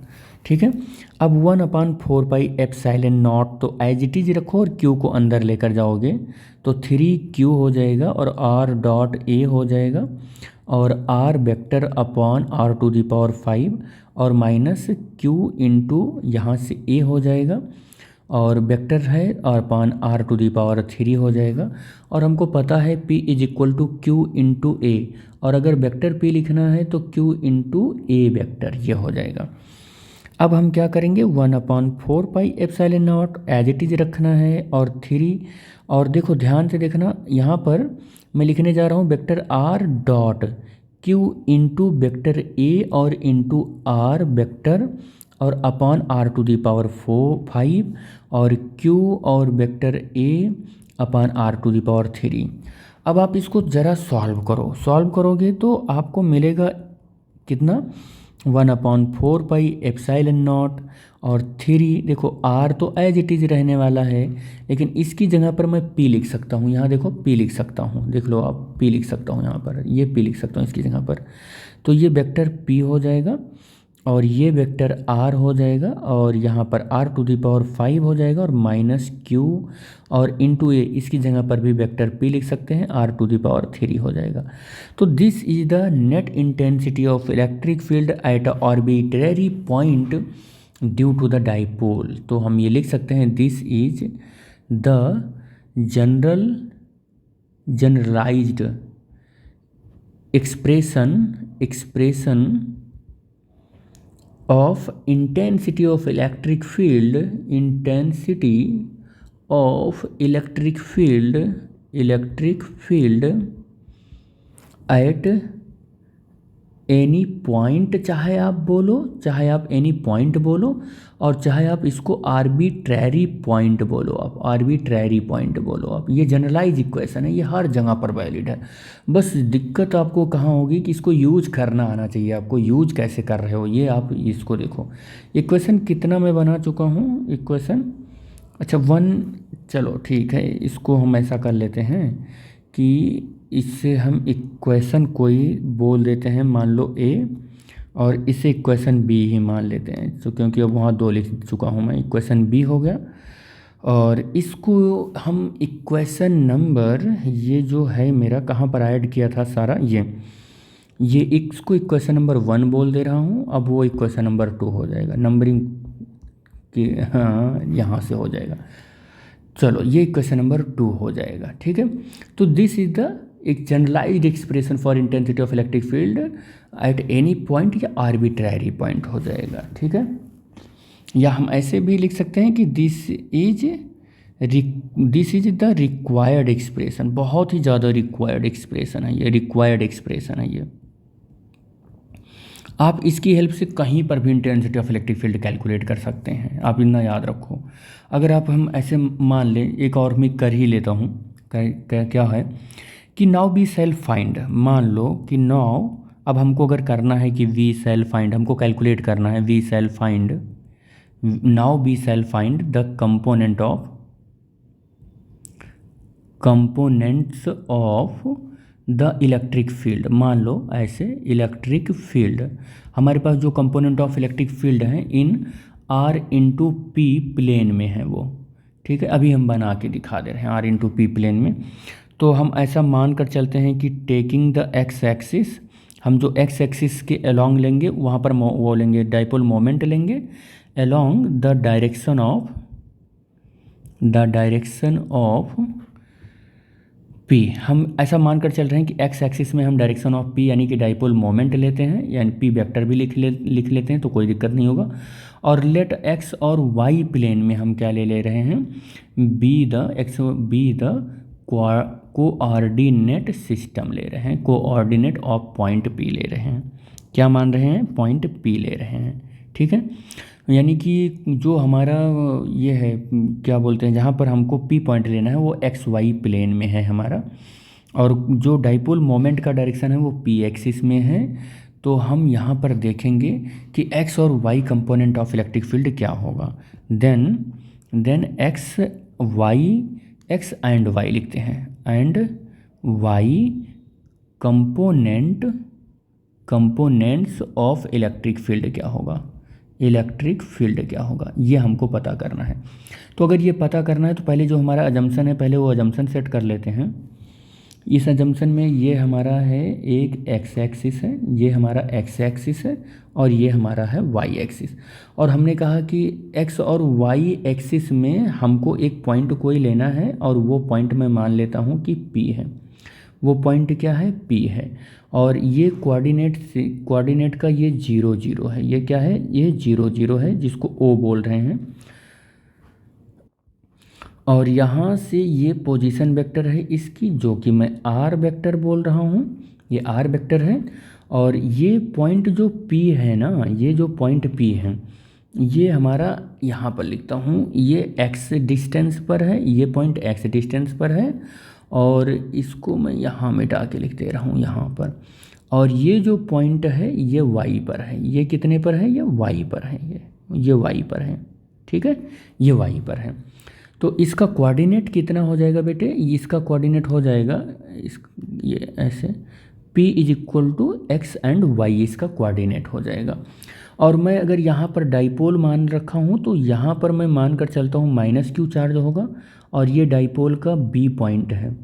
ठीक है। अब 1/4πε0 तो एज इट इज रखो, और q को अंदर लेकर जाओगे तो 3q हो जाएगा, और r.a हो जाएगा, और r वेक्टर अपॉन r⁵, और माइनस q इंटू यहाँ से a हो जाएगा, और वेक्टर है अपान r⁵ हो जाएगा। और हमको पता है p = q इंटू a, और अगर वेक्टर p लिखना है तो q इंटू a वेक्टर, ये हो जाएगा। अब हम क्या करेंगे, 1/4πε0 एज इट इज रखना है, और 3, और देखो ध्यान से देखना, यहाँ पर मैं लिखने जा रहा हूँ vector r.q into vector a और इंटू r वेक्टर, और अपॉन r⁵, और q और वेक्टर a अपॉन r⁵। अब आप इसको ज़रा सॉल्व करोगे तो आपको मिलेगा कितना, 1/4πε0, और 3 देखो आर तो एज इट इज़ रहने वाला है, लेकिन इसकी जगह पर मैं पी लिख सकता हूँ। यहाँ देखो पी लिख सकता हूँ, देख लो आप, पी लिख सकता हूँ यहाँ पर, ये पी लिख सकता हूँ इसकी जगह पर। तो ये वेक्टर पी हो जाएगा और ये वेक्टर आर हो जाएगा और यहाँ पर r⁵ हो जाएगा और -q और इंटू ए, इसकी जगह पर भी वेक्टर p लिख सकते हैं, r⁵ हो जाएगा। तो this is the net intensity of electric field at a arbitrary point due to the dipole. तो हम ये लिख सकते हैं this is the generalized expression of intensity of electric field at any point, चाहे आप एनी पॉइंट बोलो और चाहे आप इसको आर्बिट्रैरी पॉइंट बोलो, आप ये जनरलाइज इक्वेशन है, ये हर जगह पर वैलिड है। बस दिक्कत आपको कहाँ होगी कि इसको यूज करना आना चाहिए, आपको यूज कैसे कर रहे हो ये आप इसको देखो। इक्वेशन कितना मैं बना चुका हूँ, इक्वेशन अच्छा 1, चलो ठीक है, इसको हम ऐसा कर लेते हैं कि इससे हम इक्वेशन कोई बोल देते हैं, मान लो ए, और इसे इक्वेशन बी ही मान लेते हैं। तो क्योंकि अब वहाँ 2 लिख चुका हूँ मैं, इक्वेशन बी हो गया। और इसको हम इक्वेशन नंबर, ये जो है मेरा कहाँ पर ऐड किया था सारा, ये इसको इक्वेशन नंबर 1 बोल दे रहा हूँ। अब वो इक्वेशन नंबर 2 हो जाएगा, नंबरिंग की, हाँ यहाँ से हो जाएगा। चलो ये इक्वेशन नंबर 2 हो जाएगा, ठीक है। तो दिस इज द एक generalized expression for intensity of electric field at any point, या आर्बिट्रैरी पॉइंट हो जाएगा, ठीक है। या हम ऐसे भी लिख सकते हैं कि this is the required expression, बहुत ही ज़्यादा रिक्वायर्ड एक्सप्रेशन है ये, आप इसकी हेल्प से कहीं पर भी intensity of electric field calculate कर सकते हैं, आप इतना याद रखो। अगर आप हम ऐसे मान लें, एक और मैं कर ही लेता हूँ, क्या है कि नाउ बी सेल्फ फाइंड, मान लो कि नाउ अब हमको अगर करना है कि वी सेल्फ फाइंड, हमको कैलकुलेट करना है we shall find, now we shall find the components of the electric field. मान लो ऐसे इलेक्ट्रिक फील्ड, हमारे पास जो कंपोनेंट ऑफ इलेक्ट्रिक फील्ड हैं इन r/p प्लेन में है वो, ठीक है। अभी हम बना के दिखा दे रहे हैं r/p प्लेन में। तो हम ऐसा मान कर चलते हैं कि टेकिंग द x एक्सिस, हम जो x एक्सिस के अलोंग लेंगे वहाँ पर वो लेंगे डाइपोल मोमेंट लेंगे along the direction of p। हम ऐसा मान कर चल रहे हैं कि x एक्सिस में हम डायरेक्शन ऑफ p यानी कि डाइपोल मोमेंट लेते हैं, यानी p वेक्टर भी लिख लेते हैं, तो कोई दिक्कत नहीं होगा। और लेट x और y प्लेन में हम क्या ले रहे हैं, बी द कोऑर्डिनेट सिस्टम ले रहे हैं, कोऑर्डिनेट ऑफ पॉइंट p ले रहे हैं। क्या मान रहे हैं, पॉइंट p ले रहे हैं, ठीक है। यानी कि जो हमारा ये है, क्या बोलते हैं, जहाँ पर हमको p पॉइंट लेना है वो xy प्लेन में है हमारा, और जो डाइपोल मोमेंट का डायरेक्शन है वो p एक्सिस में है। तो हम यहाँ पर देखेंगे कि x और y component of electric field क्या होगा। देन x एंड y लिखते हैं, and y components of electric field क्या होगा, ये हमको पता करना है। तो अगर ये पता करना है तो पहले जो हमारा अजम्पशन है, पहले वो अजम्पशन सेट कर लेते हैं। इस अजम्पशन में ये हमारा है एक x एक्सिस है, ये हमारा x एक्सिस है, और ये हमारा है y एक्सिस। और हमने कहा कि x और y एक्सिस में हमको एक पॉइंट कोई लेना है, और वो पॉइंट मैं मान लेता हूँ कि p है। वो पॉइंट क्या है, p है। और ये कोऑर्डिनेट का ये 0 0 है, ये क्या है, ये 0 0 है, जिसको O बोल रहे हैं। और यहाँ से ये पोजीशन वेक्टर है इसकी, जो कि मैं r वेक्टर बोल रहा हूँ, ये r वेक्टर है। और ये पॉइंट जो P है ना, ये जो पॉइंट P है, ये हमारा यहाँ पर लिखता हूँ, ये x डिस्टेंस पर है, ये पॉइंट x डिस्टेंस पर है, और इसको मैं यहाँ मिटा के लिख दे रहा हूँ यहाँ पर। और ये जो पॉइंट है ये y पर है, ये कितने पर है, ये y पर है, ये ये वाई पर है, ठीक है, ये वाई पर है। तो इसका कोऑर्डिनेट कितना हो जाएगा बेटे, इसका कोऑर्डिनेट हो जाएगा ये ऐसे p is equal to X and Y, इसका कोऑर्डिनेट हो जाएगा। और मैं अगर यहाँ पर डाइपोल मान रखा हूँ तो यहाँ पर मैं मान कर चलता हूँ माइनस क्यू चार्ज होगा, और ये डाइपोल का बी पॉइंट है,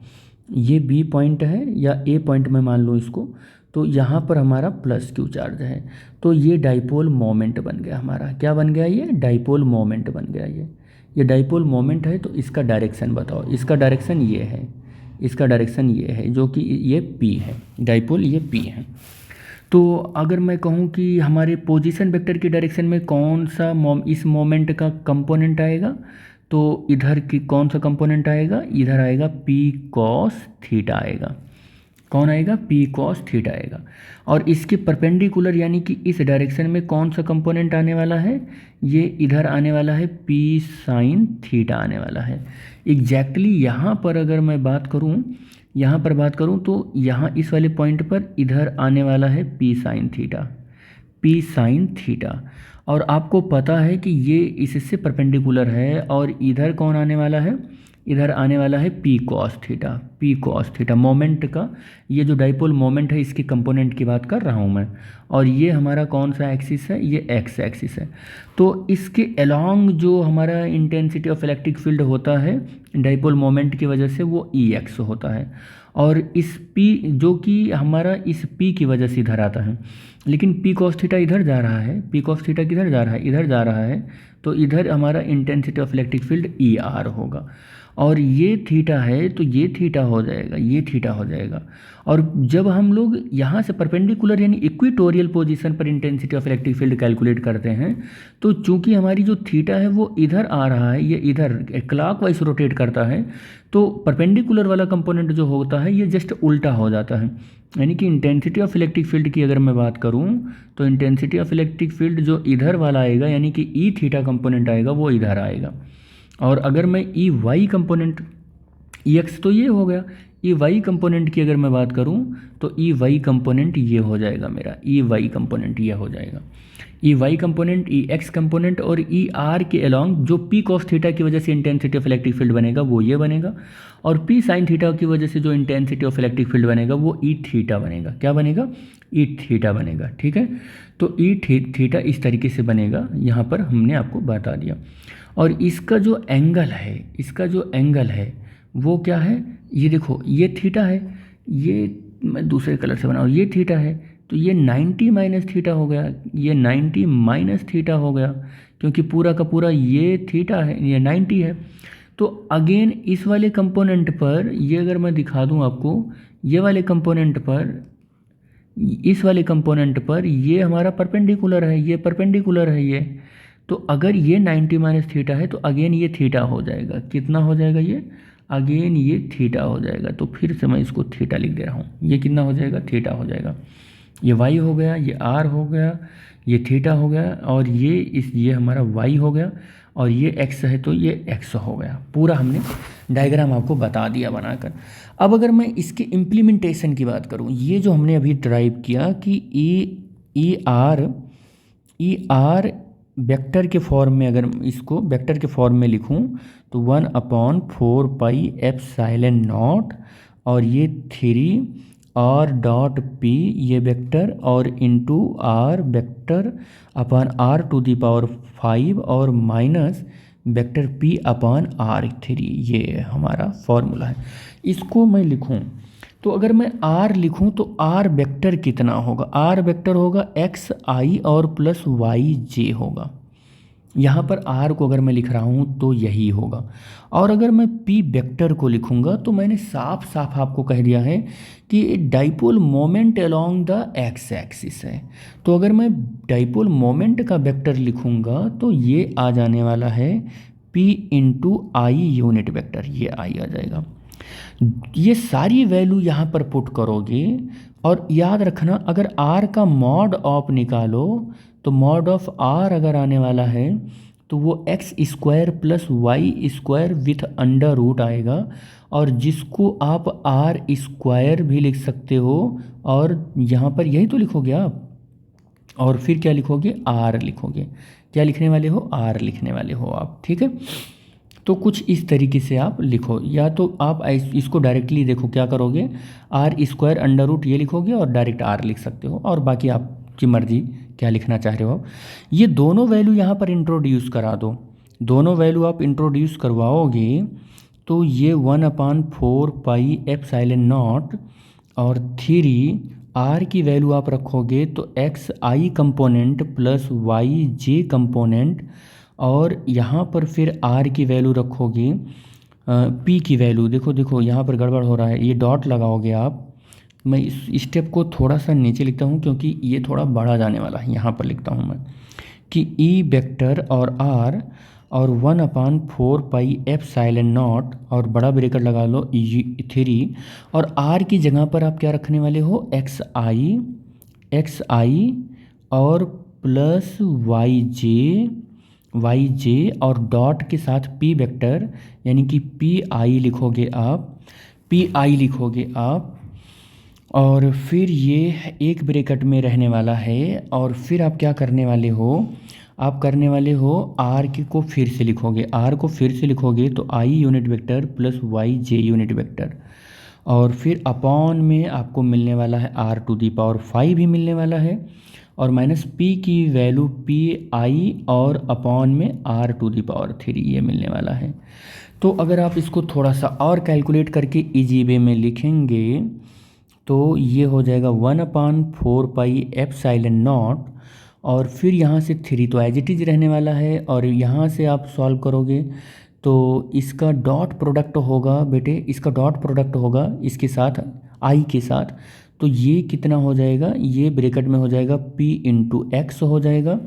ये बी पॉइंट है या ए पॉइंट में मान लूँ इसको, तो यहाँ पर हमारा प्लस क्यू चार्ज है। तो ये डाइपोल मोमेंट बन गया हमारा, क्या बन गया, ये डाइपोल मोमेंट बन गया। ये डाइपोल मोमेंट है। तो इसका डायरेक्शन बताओ, इसका डायरेक्शन ये है, इसका डायरेक्शन ये है, जो कि ये पी है, डाइपोल ये पी है। तो अगर मैं कहूँ कि हमारे पोजीशन वेक्टर की डायरेक्शन में कौन सा इस मोमेंट का कंपोनेंट आएगा, तो इधर की कौन सा कंपोनेंट आएगा, इधर आएगा पी कॉस थीटा आएगा। कौन आएगा, पी कॉस थीटा आएगा। और इसके परपेंडिकुलर यानी कि इस डायरेक्शन में कौन सा कंपोनेंट आने वाला है, ये इधर आने वाला है पी साइन थीटा आने वाला है। एग्जैक्टली यहाँ पर अगर मैं बात करूँ, यहाँ पर बात करूँ तो यहाँ इस वाले पॉइंट पर इधर आने वाला है P sine theta, P sine theta. और आपको पता है कि ये इससे परपेंडिकुलर है, और इधर कौन आने वाला है, इधर आने वाला है P cos theta, P cos theta moment का, ये जो डाइपोल मोमेंट है इसके कंपोनेंट की बात कर रहा हूँ मैं। और ये हमारा कौन सा एक्सिस है, ये एक्स एक्सिस है। तो इसके अलोंग जो हमारा इंटेंसिटी ऑफ इलेक्ट्रिक फील्ड होता है डाइपोल मोमेंट की वजह से, वो ई एक्स होता है। और इस पी जो कि हमारा इस पी की वजह से इधर आता है, लेकिन पी कॉस थीटा इधर जा रहा है, पी कॉस थीटा किधर जा रहा है, इधर जा रहा है। तो इधर हमारा intensity of electric field E R होगा, और ये थीटा है तो ये थीटा हो जाएगा, ये थीटा हो जाएगा। और जब हम लोग यहाँ से परपेंडिकुलर यानी इक्वेटोरियल पोजीशन पर intensity of electric field calculate करते हैं, तो चूंकि हमारी जो थीटा है वो इधर आ रहा है, ये इधर क्लॉकवाइज रोटेट करता है, तो परपेंडिकुलर वाला कंपोनेंट जो होता है ये जस्ट उल्टा हो जाता है। यानी कि इंटेंसिटी ऑफ इलेक्ट्रिक फील्ड की अगर मैं बात करूँ, तो इंटेंसिटी ऑफ इलेक्ट्रिक फील्ड जो इधर वाला आएगा यानी कि ई थीटा कंपोनेंट आएगा, वो इधर आएगा। और अगर मैं ई वाई कंपोनेंट, ई एक्स तो ये हो गया, ई वाई कंपोनेंट की अगर मैं बात करूं तो ई वाई कंपोनेंट ये हो जाएगा मेरा, ई वाई कंपोनेंट ये हो जाएगा। ई वाई कंपोनेंट, ई एक्स कंपोनेंट और ई आर के अलोंग जो पी कॉस थीटा की वजह से इंटेंसिटी ऑफ इलेक्ट्रिक फील्ड बनेगा वो ये बनेगा, और पी साइन थीटा की वजह से जो इंटेंसिटी ऑफ इलेक्ट्रिक फील्ड बनेगा वो ई थीटा बनेगा। क्या बनेगा, ई थीटा बनेगा, ठीक है। तो ई थीटा इस तरीके से बनेगा, यहाँ पर हमने आपको बता दिया। और इसका जो एंगल है, इसका जो एंगल है वो क्या है, ये देखो ये थीटा है, ये मैं दूसरे कलर से बनाऊँ, ये थीटा है, तो ये 90 माइनस थीटा हो गया, ये 90 माइनस थीटा हो गया, क्योंकि पूरा का पूरा ये थीटा है, ये 90 है। तो अगेन इस वाले कंपोनेंट पर, ये अगर मैं दिखा दूँ आपको, ये वाले कंपोनेंट पर, इस वाले कंपोनेंट पर ये हमारा परपेंडिकुलर है, ये परपेंडिकुलर है ये। तो अगर ये 90 माइनस थीटा है तो अगेन ये थीटा हो जाएगा, कितना हो जाएगा ये, अगेन ये थीटा हो जाएगा। तो फिर से मैं इसको थीटा लिख दे रहा हूँ, ये कितना हो जाएगा, थीटा हो जाएगा। ये वाई हो गया, ये आर हो गया, ये थीटा हो गया, और ये हमारा वाई हो गया, और ये एक्स है तो ये एक्स हो गया। पूरा हमने डायग्राम आपको बता दिया बनाकर। अब अगर मैं इसके इम्प्लीमेंटेशन की बात करूँ, ये जो हमने अभी ड्राइव किया कि ई आर वेक्टर के फॉर्म में, अगर इसको वेक्टर के फॉर्म में लिखूं तो 1/4 पाई एप्सिलॉन नॉट, और ये 3 आर डॉट पी ये वेक्टर, और into R vector upon R to the power 5, और minus vector P upon R3, ये हमारा फॉर्मूला है। इसको मैं लिखूं तो अगर मैं R लिखूं तो R वेक्टर कितना होगा, R वेक्टर होगा एक्स आई और प्लस वाई जे होगा। यहाँ पर R को अगर मैं लिख रहा हूँ तो यही होगा। और अगर मैं P वेक्टर को लिखूँगा तो मैंने साफ साफ आपको कह दिया है कि dipole moment along the x axis है। तो अगर मैं डाइपोल मोमेंट का वेक्टर लिखूँगा तो ये आ जाने वाला है P इंटू आई यूनिट वेक्टर, ये आई आ जाएगा। ये सारी वैल्यू यहाँ पर पुट करोगे, और याद रखना अगर R का मॉड ऑफ निकालो तो मॉड ऑफ R अगर आने वाला है तो वो X square plus Y square with under root आएगा, और जिसको आप आर स्क्वायर भी लिख सकते हो, और यहाँ पर यही तो लिखोगे आप, और फिर क्या लिखोगे, R लिखोगे। क्या लिखने वाले हो, आर लिखने वाले हो आप, ठीक है। तो कुछ इस तरीके से आप लिखो, या तो आप इसको डायरेक्टली देखो क्या करोगे, आर स्क्वायर अंडर रूट ये लिखोगे और डायरेक्ट आर लिख सकते हो, और बाकी आपकी मर्जी क्या लिखना चाह रहे हो। ये दोनों वैल्यू यहाँ पर इंट्रोड्यूस करा दो, दोनों वैल्यू आप इंट्रोड्यूस करवाओगे तो ये 1/4 पाई एप्सिलॉन नॉट और 3 आर की वैल्यू आप रखोगे तो एक्स आई कंपोनेंट प्लस वाई जे कंपोनेंट, और यहाँ पर फिर आर की वैल्यू रखोगे, पी की वैल्यू देखो देखो यहाँ पर गड़बड़ हो रहा है, ये डॉट लगाओगे आप। मैं इस स्टेप को थोड़ा सा नीचे लिखता हूँ क्योंकि ये थोड़ा बड़ा जाने वाला है, यहाँ पर लिखता हूँ मैं कि ई वेक्टर और आर और 1/4 पाई एप्सिलॉन नॉट और बड़ा ब्रैकेट लगा लो 3, और आर की जगह पर आप क्या रखने वाले हो, एक्स आई और प्लस वाई जे और डॉट के साथ पी वेक्टर, यानी कि पी आई लिखोगे आप, और फिर ये एक ब्रैकेट में रहने वाला है, और फिर आप क्या करने वाले हो, आप करने वाले हो आर को फिर से लिखोगे, तो I unit vector plus Y J unit vector, और फिर अपॉन में आपको मिलने वाला है r⁵ भी मिलने वाला है, और माइनस p की वैल्यू पी आई और अपॉन में r⁵ ये मिलने वाला है। तो अगर आप इसको थोड़ा सा और कैलकुलेट करके इजी वे में लिखेंगे तो ये हो जाएगा 1/4 पाई एप्सिलॉन नॉट, और फिर यहाँ से 3 तो एज इट इज रहने वाला है, और यहाँ से आप सॉल्व करोगे तो इसका डॉट प्रोडक्ट होगा बेटे, इसका डॉट प्रोडक्ट होगा इसके साथ आई के साथ, तो ये कितना हो जाएगा, ये ब्रैकेट में हो जाएगा p इंटू एक्स हो जाएगा,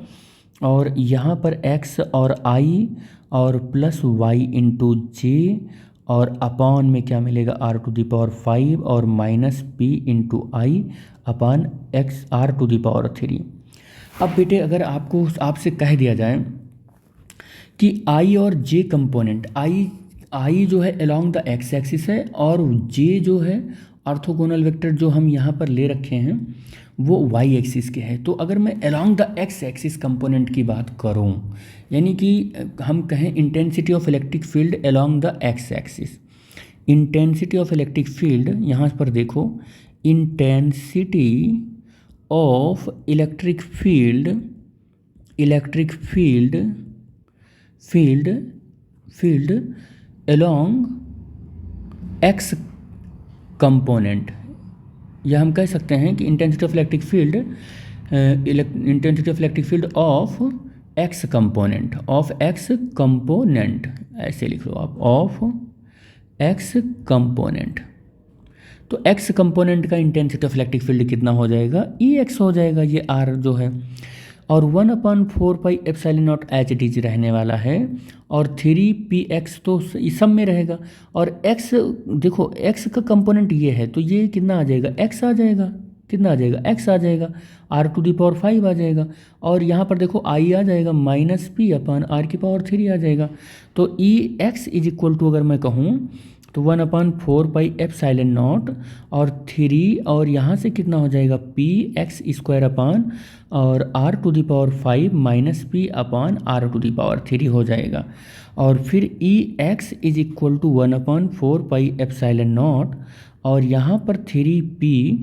और यहाँ पर x और i और प्लस y इंटू जे, और अपॉन में क्या मिलेगा r⁵ और माइनस p इंटू आई अपॉन एक्स r⁵। अब बेटे अगर आपसे कह दिया जाए कि i और j कंपोनेंट, i जो है अलोंग द एक्स एक्सिस है, और j जो है ऑर्थोगोनल वेक्टर जो हम यहाँ पर ले रखे हैं वो वाई एक्सिस के हैं। तो अगर मैं along the x axis component की बात करूँ, यानी कि हम कहें intensity of electric field along the x axis, intensity of electric field यहाँ पर देखो, intensity of electric field along x component, या हम कह सकते हैं कि intensity of electric field of x component, ऐसे लिख लो आप, ऑफ एक्स कंपोनेंट। तो एक्स कंपोनेंट का इंटेंसिटी ऑफ इलेक्ट्रिक फील्ड कितना हो जाएगा, ई एक्स हो जाएगा, ये आर जो है, और 1/4 pi epsilon not H it is रहने वाला है, और 3px तो सब में रहेगा, और x देखो x का कंपोनेंट ये है तो ये कितना आ जाएगा, x आ जाएगा, कितना आ जाएगा, x आ जाएगा, r⁵ आ जाएगा, और यहाँ पर देखो i आ जाएगा माइनस p अपॉन r⁵ आ जाएगा। तो E x is equal to अगर मैं कहूँ तो 1/4 पाई एप्सिलॉन नॉट और 3, और यहाँ से कितना हो जाएगा p(x² अपॉन और r⁵ minus p upon r⁵ हो जाएगा, और फिर E x is equal to 1/4 pi epsilon not और यहाँ पर 3p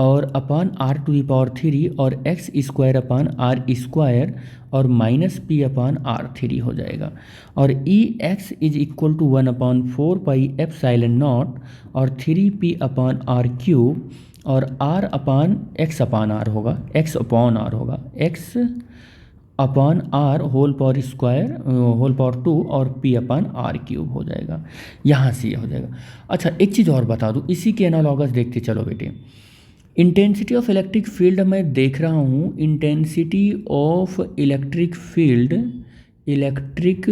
और अपॉन r⁵ और x² अपॉन r² और माइनस p अपॉन r3 हो जाएगा, और E x is equal to 1/4 pi epsilon not और 3p अपॉन r³ और r upon x upon r होगा, x अपॉन r होगा, x upon r whole power square whole power 2 और p upon r³ हो जाएगा, यहाँ से ये हो जाएगा। अच्छा एक चीज़ और बता दूँ, इसी के एनालॉगस देखते चलो बेटे, इंटेंसिटी ऑफ इलेक्ट्रिक फील्ड मैं देख रहा हूँ, intensity of electric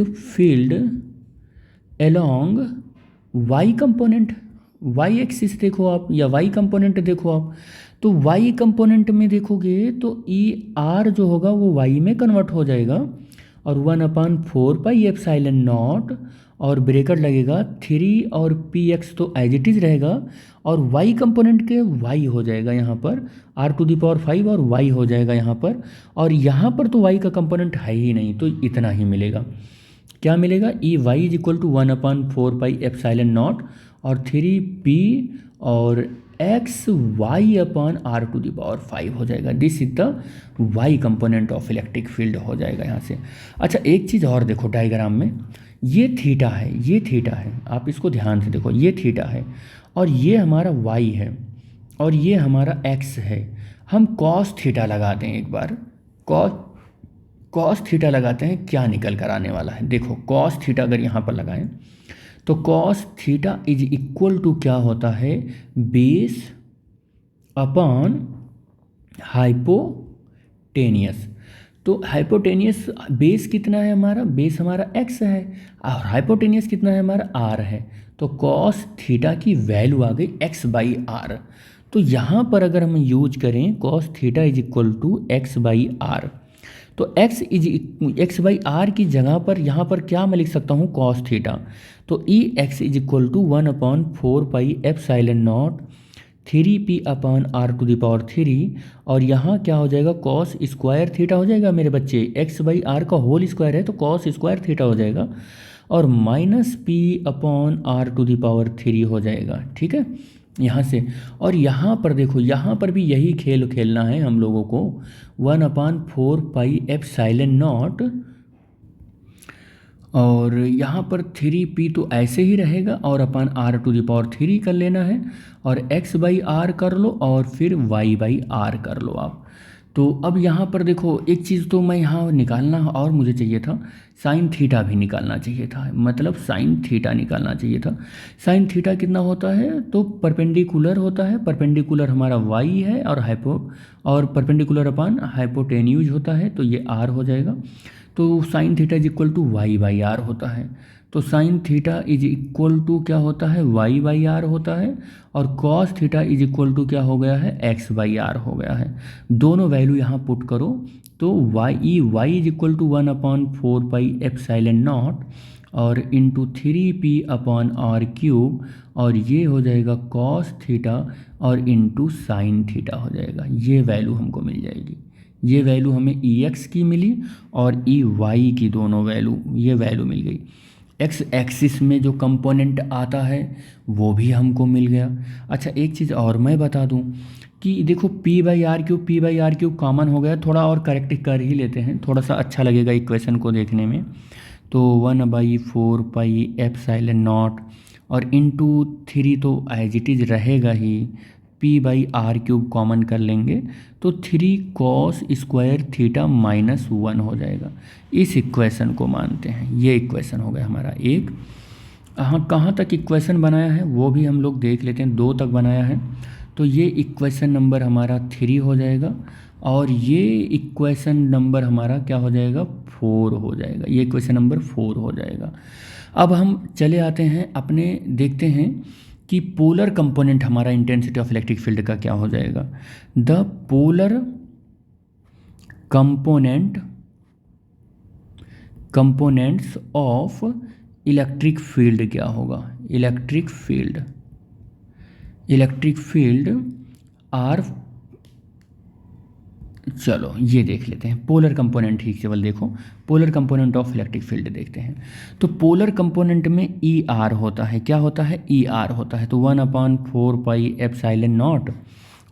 field along Y component, Y axis देखो आप या वाई कंपोनेंट देखो आप, तो वाई कंपोनेंट में देखोगे तो ई आर जो होगा वो वाई में कन्वर्ट हो जाएगा, और 1/4 पाई एप्सिलॉन नॉट और ब्रेकेट लगेगा 3 और पी एक्स तो एज इट इज़ रहेगा, और वाई कंपोनेंट के वाई हो जाएगा यहाँ पर r⁵ और वाई हो जाएगा यहाँ पर, और यहाँ पर तो वाई का कंपोनेंट है ही नहीं, तो इतना ही मिलेगा। क्या मिलेगा? E y is equal to 1/4πε0 और 3p और एक्स वाई अपॉन r⁵ हो जाएगा। This is the Y component of electric field हो जाएगा यहाँ से। अच्छा, एक चीज़ और देखो डायग्राम में, ये थीटा है, ये थीटा है, आप इसको ध्यान से देखो, ये थीटा है और ये हमारा वाई है और ये हमारा एक्स है। हम कॉस थीटा लगाते हैं एक बार, कॉस थीटा लगाते हैं, क्या निकल कर आने वाला है? देखो कॉस थीटा अगर यहाँ पर लगाएं तो cos theta is equal to क्या होता है? Base upon hypotenuse. तो हाइपोटेनियस बेस कितना है हमारा? बेस हमारा x है और हाइपोटेनियस कितना है हमारा? r है। तो कॉस थीटा की वैल्यू आ गई x/r। तो यहाँ पर अगर हम यूज करें cos theta is equal to x/r, तो x/r की जगह पर यहाँ पर क्या मैं लिख सकता हूँ? Cos theta. तो E x is equal to 1/4πε0 3p/r⁵, और यहाँ क्या हो जाएगा? कॉस स्क्वायर थीटा हो जाएगा मेरे बच्चे, x/r का होल स्क्वायर है तो कॉस स्क्वायर थीटा हो जाएगा, और -p/r⁵ हो जाएगा। ठीक है यहाँ से। और यहाँ पर देखो, यहाँ पर भी यही खेल खेलना है हम लोगों को, 1/4πε0 और यहाँ पर 3p तो ऐसे ही रहेगा और अपन r⁵ कर लेना है, और x/r कर लो और फिर y/r कर लो आप। तो अब यहाँ पर देखो एक चीज़ तो मैं यहाँ निकालना और मुझे चाहिए था, साइन थीटा भी निकालना चाहिए था, मतलब साइन थीटा निकालना चाहिए था। साइन थीटा कितना होता है? तो परपेंडिकुलर होता है, परपेंडिकुलर हमारा y है और परपेंडिकुलर अपान हाइपोटेन्यूज होता है, तो ये r हो जाएगा। तो sine theta is equal to y/r होता है। तो sine theta is equal to क्या होता है? y/r होता है, और cos theta is equal to क्या हो गया है? x/r हो गया है। दोनों वैल्यू यहाँ पुट करो तो y इज इक्वल टू 1/4πε0 और इंटू 3p/r⁵, और ये हो जाएगा कॉस थीटा और इंटू साइन थीटा हो जाएगा। ये वैल्यू हमको मिल जाएगी, ये वैल्यू हमें ई एक्स की मिली और ई वाई की, दोनों वैल्यू, ये वैल्यू मिल गई। एक्स एक्सिस में जो कंपोनेंट आता है वो भी हमको मिल गया। अच्छा, एक चीज़ और मैं बता दूं कि देखो p/r³ कॉमन हो गया, थोड़ा और करेक्ट कर ही लेते हैं, थोड़ा सा अच्छा लगेगा इक्वेशन को देखने में। तो 1/4πε0 और इंटू 3 तो एज इट इज़ रहेगा ही, p/r³ कॉमन कर लेंगे तो 3 cos स्क्वायर थीटा -1 हो जाएगा। इस इक्वेशन को मानते हैं, ये इक्वेशन हो गया हमारा एक। हाँ, कहाँ तक इक्वेशन बनाया है वो भी हम लोग देख लेते हैं, 2 तक बनाया है, तो ये इक्वेशन नंबर हमारा 3 हो जाएगा, और ये इक्वेशन नंबर हमारा क्या हो जाएगा? 4 हो जाएगा, ये इक्वेशन नंबर 4 हो जाएगा। अब हम चले आते हैं अपने, देखते हैं कि पोलर कंपोनेंट हमारा इंटेंसिटी ऑफ इलेक्ट्रिक फील्ड का क्या हो जाएगा। The polar components of electric field क्या होगा? इलेक्ट्रिक फील्ड आर, चलो ये देख लेते हैं पोलर कंपोनेंट ही केवल, देखो polar component of electric field देखते हैं। तो पोलर कंपोनेंट में ई आर होता है, क्या होता है? ई आर होता है, तो 1/4πε0,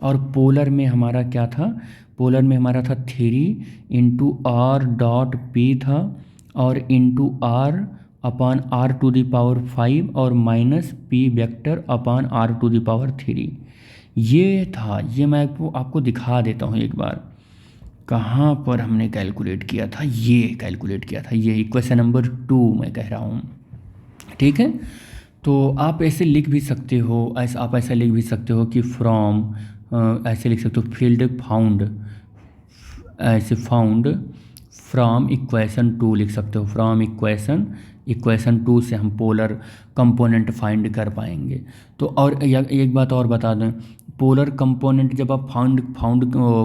और पोलर में हमारा क्या था? पोलर में हमारा था 3 इंटू r.p था, और इंटू r/r⁵ और minus p vector upon r⁵। ये था, ये मैं आपको दिखा देता हूँ एक बार, कहाँ पर हमने कैलकुलेट किया था, ये कैलकुलेट किया था, ये इक्वेशन नंबर 2 मैं कह रहा हूँ। ठीक है, तो आप ऐसे लिख भी सकते हो, आप ऐसा लिख भी सकते हो कि फ्रॉम, ऐसे लिख सकते हो फील्ड फाउंड, ऐसे फाउंड फ्रॉम इक्वेशन 2 लिख सकते हो, फ्रॉम इक्वेशन इक्वेशन 2 से हम पोलर कंपोनेंट फाइंड कर पाएंगे। तो और एक बात और बता दें, पोलर कंपोनेंट जब आप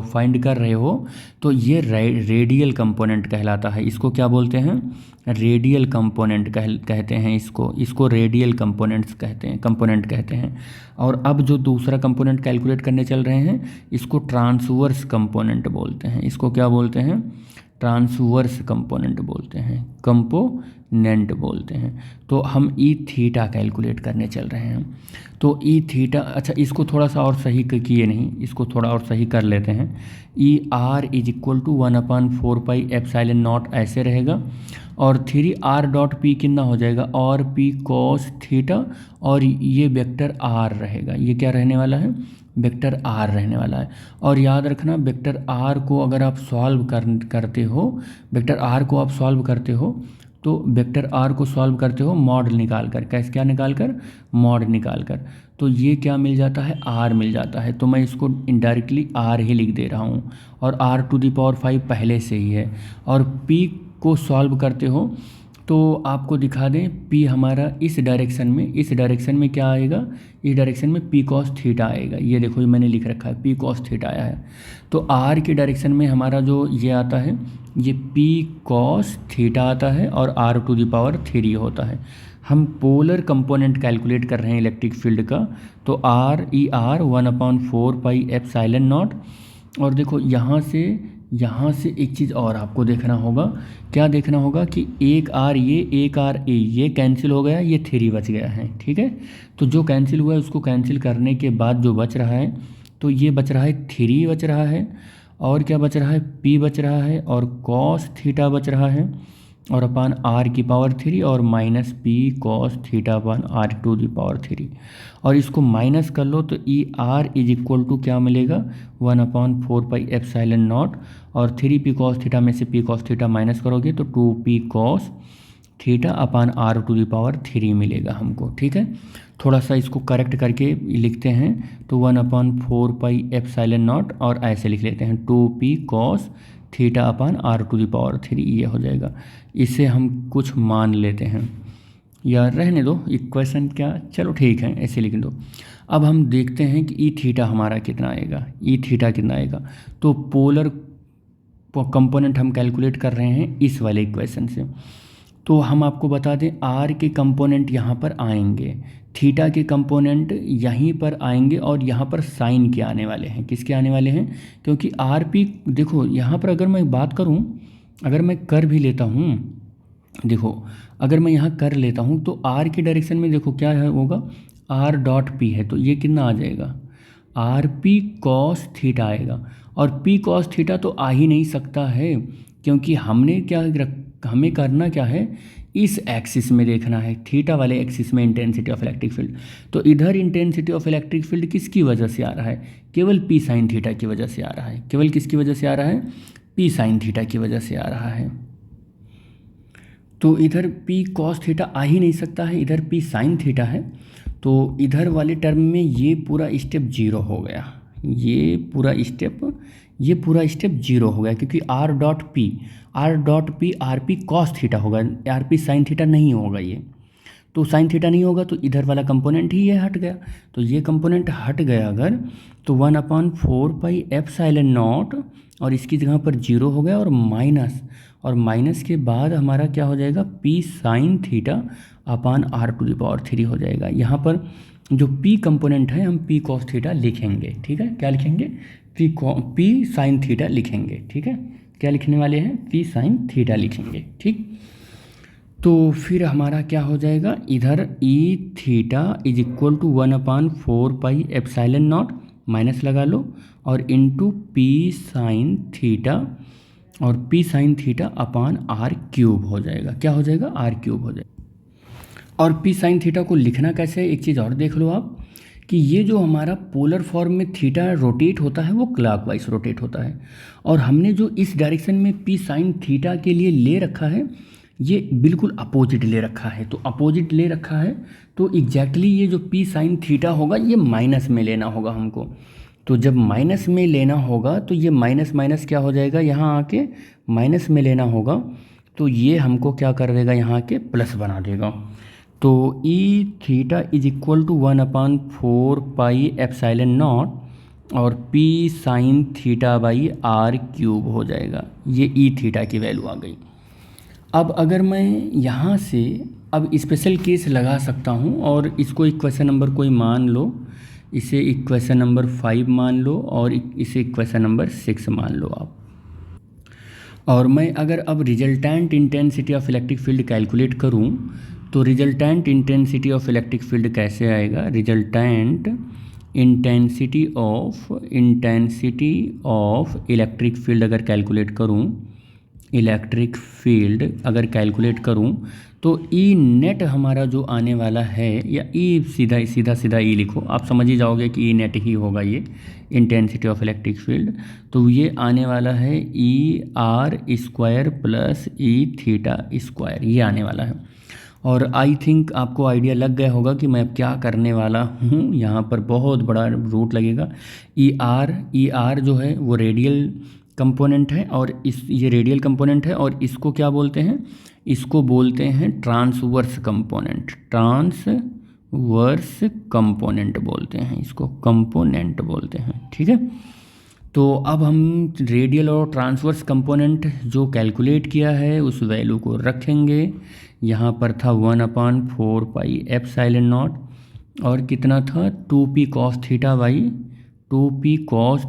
फाइंड कर रहे हो तो ये रेडियल कंपोनेंट कहलाता है। इसको क्या बोलते हैं? रेडियल कंपोनेंट कहते हैं इसको रेडियल कंपोनेंट कहते हैं। और अब जो दूसरा कंपोनेंट कैलकुलेट करने चल रहे हैं इसको ट्रांसवर्स कंपोनेंट बोलते हैं। इसको क्या बोलते हैं? ट्रांसवर्स कंपोनेंट बोलते हैं। तो हम ई थीटा कैलकुलेट करने चल रहे हैं। तो ई थीटा, अच्छा इसको थोड़ा सा और सही किए नहीं, इसको थोड़ा और सही कर लेते हैं। E are is equal to 1/4πε0 ऐसे रहेगा, और 3r.p कितना हो जाएगा? और p cos थीटा, और ये वेक्टर r रहेगा। ये क्या रहने वाला है? वेक्टर r रहने वाला है। और याद रखना, वेक्टर r को अगर आप सॉल्व करते हो, वेक्टर r को आप सॉल्व करते हो तो वेक्टर r को सॉल्व करते हो मॉड निकाल कर। कैसे? क्या निकाल कर? मॉड निकाल कर। तो ये क्या मिल जाता है? r मिल जाता है। तो मैं इसको इनडायरेक्टली r ही लिख दे रहा हूँ, और r⁵ पहले से ही है। और p को सॉल्व करते हो तो आपको दिखा दें, p हमारा इस डायरेक्शन में क्या आएगा? इस डायरेक्शन में p cos थीटा आएगा। ये देखो, ये मैंने लिख रखा है, p cos थीटा आया है। तो r के डायरेक्शन में हमारा जो ये आता है, ये p cos थीटा आता है, और r⁵ होता है। हम पोलर कंपोनेंट कैलकुलेट कर रहे हैं इलेक्ट्रिक फील्ड का, तो r 1/4πε0। और देखो यहाँ से एक चीज़ और आपको देखना होगा। क्या देखना होगा? कि एक r ये कैंसिल हो गया, ये 3 बच गया है। ठीक है, तो जो कैंसिल हुआ है उसको कैंसिल करने के बाद जो बच रहा है, तो ये बच रहा है 3 बच रहा है, और क्या बच रहा है? p बच रहा है, और cos थीटा बच रहा है, और अपान r⁵ और minus p cos theta upon r⁵। और इसको माइनस कर लो तो E are is equal to क्या मिलेगा? 1/4πε0, और 3p cos थीटा में से p cos थीटा माइनस करोगे तो 2p cos theta upon r⁵ मिलेगा हमको। ठीक है, थोड़ा सा इसको करेक्ट करके लिखते हैं, तो 1/4πε0 और ऐसे लिख लेते हैं 2p cos theta upon r⁵ ये हो जाएगा। इसे हम कुछ मान लेते हैं, या रहने दो इक्वेशन, क्या चलो ठीक है ऐसे लिख दो। अब हम देखते हैं कि ई थीटा हमारा कितना आएगा। तो पोलर कंपोनेंट हम कैलकुलेट कर रहे हैं इस वाले इक्वेशन से। तो हम आपको बता दें, आर के कंपोनेंट यहाँ पर आएंगे, थीटा के कंपोनेंट यहीं पर आएंगे, और यहाँ पर साइन के आने वाले हैं। किसके आने वाले हैं? क्योंकि आर पी, देखो यहाँ पर अगर मैं बात करूँ, अगर मैं कर भी लेता हूँ, देखो अगर मैं यहाँ कर लेता हूँ तो r के डायरेक्शन में देखो क्या है होगा? r.p है, तो ये कितना आ जाएगा? rp cos थीटा आएगा। और p cos थीटा तो आ ही नहीं सकता है, क्योंकि हमें करना क्या है? इस एक्सिस में देखना है, थीटा वाले एक्सिस में इंटेंसिटी ऑफ इलेक्ट्रिक फील्ड। तो इधर इंटेंसिटी ऑफ इलेक्ट्रिक फील्ड किसकी वजह से आ रहा है? केवल p साइन थीटा की वजह से आ रहा है। केवल किसकी वजह से आ रहा है? p साइन थीटा की वजह से आ रहा है। तो इधर p cos थीटा आ ही नहीं सकता है, इधर p साइन थीटा है। तो इधर वाले टर्म में ये पूरा स्टेप 0 हो गया, ये पूरा स्टेप 0 हो गया, क्योंकि r.p rp cos थीटा होगा, rp साइन थीटा नहीं होगा। ये तो साइन थीटा नहीं होगा, तो इधर वाला कंपोनेंट ही ये हट गया। तो ये कंपोनेंट हट गया अगर, तो 1/4πε0, और इसकी जगह पर 0 हो गया, और माइनस के बाद हमारा क्या हो जाएगा? p sine theta upon r⁵ हो जाएगा। यहाँ पर जो p कंपोनेंट है हम p cos थीटा लिखेंगे। ठीक है, क्या लिखेंगे? p साइन थीटा लिखेंगे। ठीक है, क्या लिखने वाले हैं? p साइन थीटा लिखेंगे। ठीक, तो फिर हमारा क्या हो जाएगा? इधर E theta is equal to 1/4πε0 minus लगा लो, और इंटू p साइन थीटा, और p sine theta upon r³ हो जाएगा। क्या हो जाएगा? r³ हो जाएगा। और p साइन थीटा को लिखना कैसे है? एक चीज़ और देख लो आप, कि ये जो हमारा पोलर फॉर्म में थीटा रोटेट होता है वो क्लॉकवाइज रोटेट होता है, और हमने जो इस डायरेक्शन में p साइन थीटा के लिए ले रखा है ये बिल्कुल अपोजिट ले रखा है। तो अपोजिट ले रखा है तो एग्जैक्टली ये जो p साइन थीटा होगा ये माइनस में लेना होगा हमको। तो जब माइनस में लेना होगा तो ये माइनस क्या हो जाएगा? यहाँ आके माइनस में लेना होगा, तो ये हमको क्या कर देगा, यहाँ के प्लस बना देगा। तो E theta is equal to 1/4 pi epsilon not और P sine theta by r cube हो जाएगा। ये ई थीटा की वैल्यू आ गई। अब अगर मैं यहाँ से अब स्पेशल केस लगा सकता हूँ और इसको इक्वेशन नंबर कोई मान लो, इसे इक्वेशन नंबर 5 मान लो और इसे इक्वेशन नंबर 6 मान लो आप। और मैं अगर अब resultant intensity of electric field calculate करूँ तो resultant intensity of electric field कैसे आएगा, resultant intensity of electric field अगर कैलकुलेट करूँ, इलेक्ट्रिक फील्ड अगर कैलकुलेट करूँ तो ई नेट हमारा जो आने वाला है, या ई सीधा ई लिखो, आप समझ ही जाओगे कि ई नेट ही होगा ये इंटेंसिटी ऑफ इलेक्ट्रिक फील्ड। तो ये आने वाला है E are square plus E theta square, ये आने वाला है। और आई थिंक आपको आइडिया लग गया होगा कि मैं अब क्या करने वाला हूँ। यहाँ पर बहुत बड़ा रूट लगेगा। ई आर जो है वो रेडियल कंपोनेंट है और ये रेडियल कंपोनेंट है और इसको क्या बोलते हैं, इसको बोलते हैं ट्रांसवर्स कंपोनेंट बोलते हैं, इसको कंपोनेंट बोलते हैं, ठीक है। तो अब हम रेडियल और ट्रांसवर्स कंपोनेंट जो कैलकुलेट किया है उस वैल्यू को रखेंगे। यहाँ पर था 1/4 पाई एप्सिलॉन नॉट और कितना था 2p cos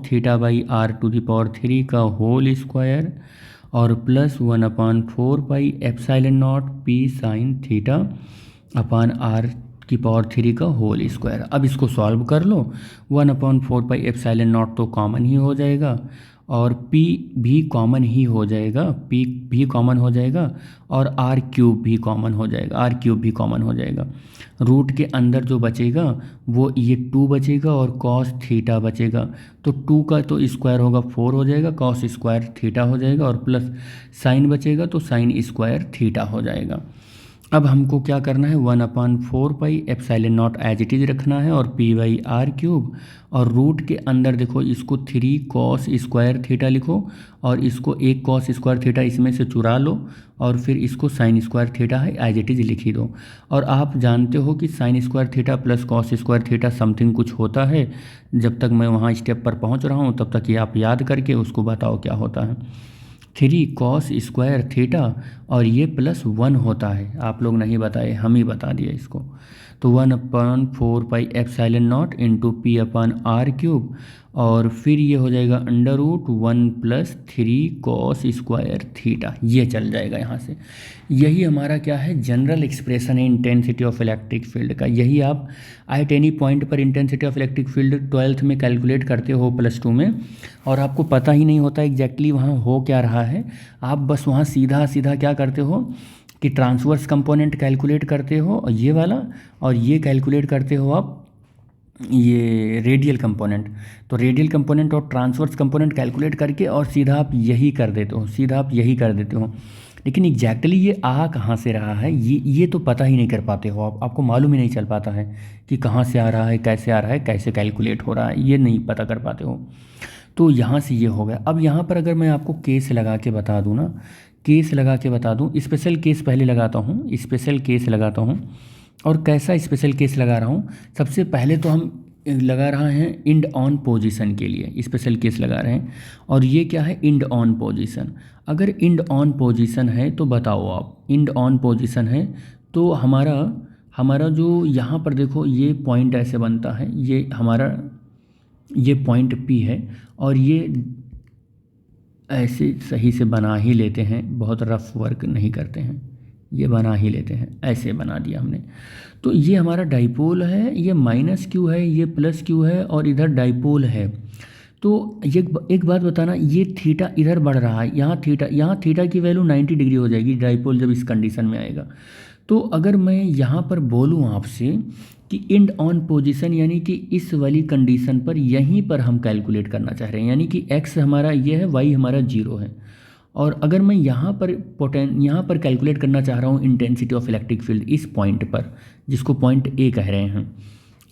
theta by r⁻³ का होल स्क्वायर और plus 1/4 pi epsilon not p sine theta upon r⁻³ का होल स्क्वायर। अब इसको सॉल्व कर लो, 1/4 पाई एप्सिलॉन नॉट तो कॉमन ही हो जाएगा और p भी कॉमन ही हो जाएगा, p भी कॉमन हो जाएगा और r³ भी कॉमन हो जाएगा। रूट के अंदर जो बचेगा वो ये 2 बचेगा और cos थीटा बचेगा। तो 2 का तो स्क्वायर होगा 4 हो जाएगा, cos स्क्वायर थीटा हो जाएगा और प्लस साइन बचेगा तो साइन स्क्वायर थीटा हो जाएगा। अब हमको क्या करना है, 1/4 pi epsilon naught as it is रखना है और p/r³ और रूट के अंदर देखो इसको 3 cos स्क्वायर थीटा लिखो और इसको एक cos स्क्वायर थीटा इसमें से चुरा लो और फिर इसको साइन स्क्वायर थीटा है एज इट इज़ लिख ही दो। और आप जानते हो कि sine square theta plus cos square theta something कुछ होता है। जब तक मैं वहाँ स्टेप पर पहुँच रहा हूँ तब तक ये आप याद करके उसको बताओ क्या होता है। 3 cos स्क्वायर थीटा और ये +1 होता है, आप लोग नहीं बताए, हम ही बता दिए इसको। तो 1/4 pi epsilon not into p/r³ और फिर ये हो जाएगा √1 + 3 cos स्क्वायर थीटा, ये चल जाएगा यहाँ से। यही हमारा क्या है, जनरल एक्सप्रेशन है इंटेंसिटी ऑफ इलेक्ट्रिक फील्ड का। यही आप एट एनी पॉइंट पर intensity of electric field 12th में कैलकुलेट करते हो +2 में और आपको पता ही नहीं होता एग्जैक्टली वहाँ हो क्या रहा है। आप बस वहाँ सीधा क्या करते हो कि ट्रांसवर्स कंपोनेंट कैलकुलेट करते हो ये वाला, और ये कैलकुलेट करते हो आप ये रेडियल कंपोनेंट। तो रेडियल कंपोनेंट और ट्रांसवर्स कंपोनेंट कैलकुलेट करके और सीधा आप यही कर देते हो, लेकिन एग्जैक्टली ये आ कहाँ से रहा है ये तो पता ही नहीं कर पाते हो आप, आपको मालूम ही नहीं चल पाता है कि कहाँ से आ रहा है, कैसे आ रहा है, कैसे कैलकुलेट हो रहा है, ये नहीं पता कर पाते हो। तो यहाँ से ये हो गया। अब यहाँ पर अगर मैं आपको केस लगा के बता दूँ, स्पेशल केस पहले लगाता हूँ, और कैसा स्पेशल केस लगा रहा हूँ। सबसे पहले तो हम लगा रहा है इंड ऑन पोजीशन के लिए स्पेशल केस लगा रहे हैं, और ये क्या है, इंड ऑन पोजीशन। अगर इंड ऑन पोजीशन है तो बताओ आप, इंड ऑन पोजीशन है तो हमारा जो यहाँ पर देखो ये पॉइंट ऐसे बनता है, ये हमारा ये पॉइंट P है और ये ऐसे सही से बना ही लेते हैं, बहुत रफ वर्क नहीं करते हैं, ये बना ही लेते हैं, ऐसे बना दिया हमने। तो ये हमारा डाइपोल है, ये -q है, ये +q है और इधर डाइपोल है। तो ये एक बात बताना, ये थीटा इधर बढ़ रहा है, यहाँ थीटा की वैल्यू 90 डिग्री हो जाएगी डाइपोल जब इस कंडीशन में आएगा। तो अगर मैं यहाँ पर बोलूँ आपसे कि इंड ऑन पोजीशन यानी कि इस वाली कंडीशन पर यहीं पर हम कैलकुलेट करना चाह रहे हैं, यानी कि x हमारा ये है, y हमारा 0 है, और अगर मैं यहाँ पर कैलकुलेट करना चाह रहा हूँ इंटेंसिटी ऑफ इलेक्ट्रिक फील्ड इस पॉइंट पर, जिसको पॉइंट A कह रहे हैं,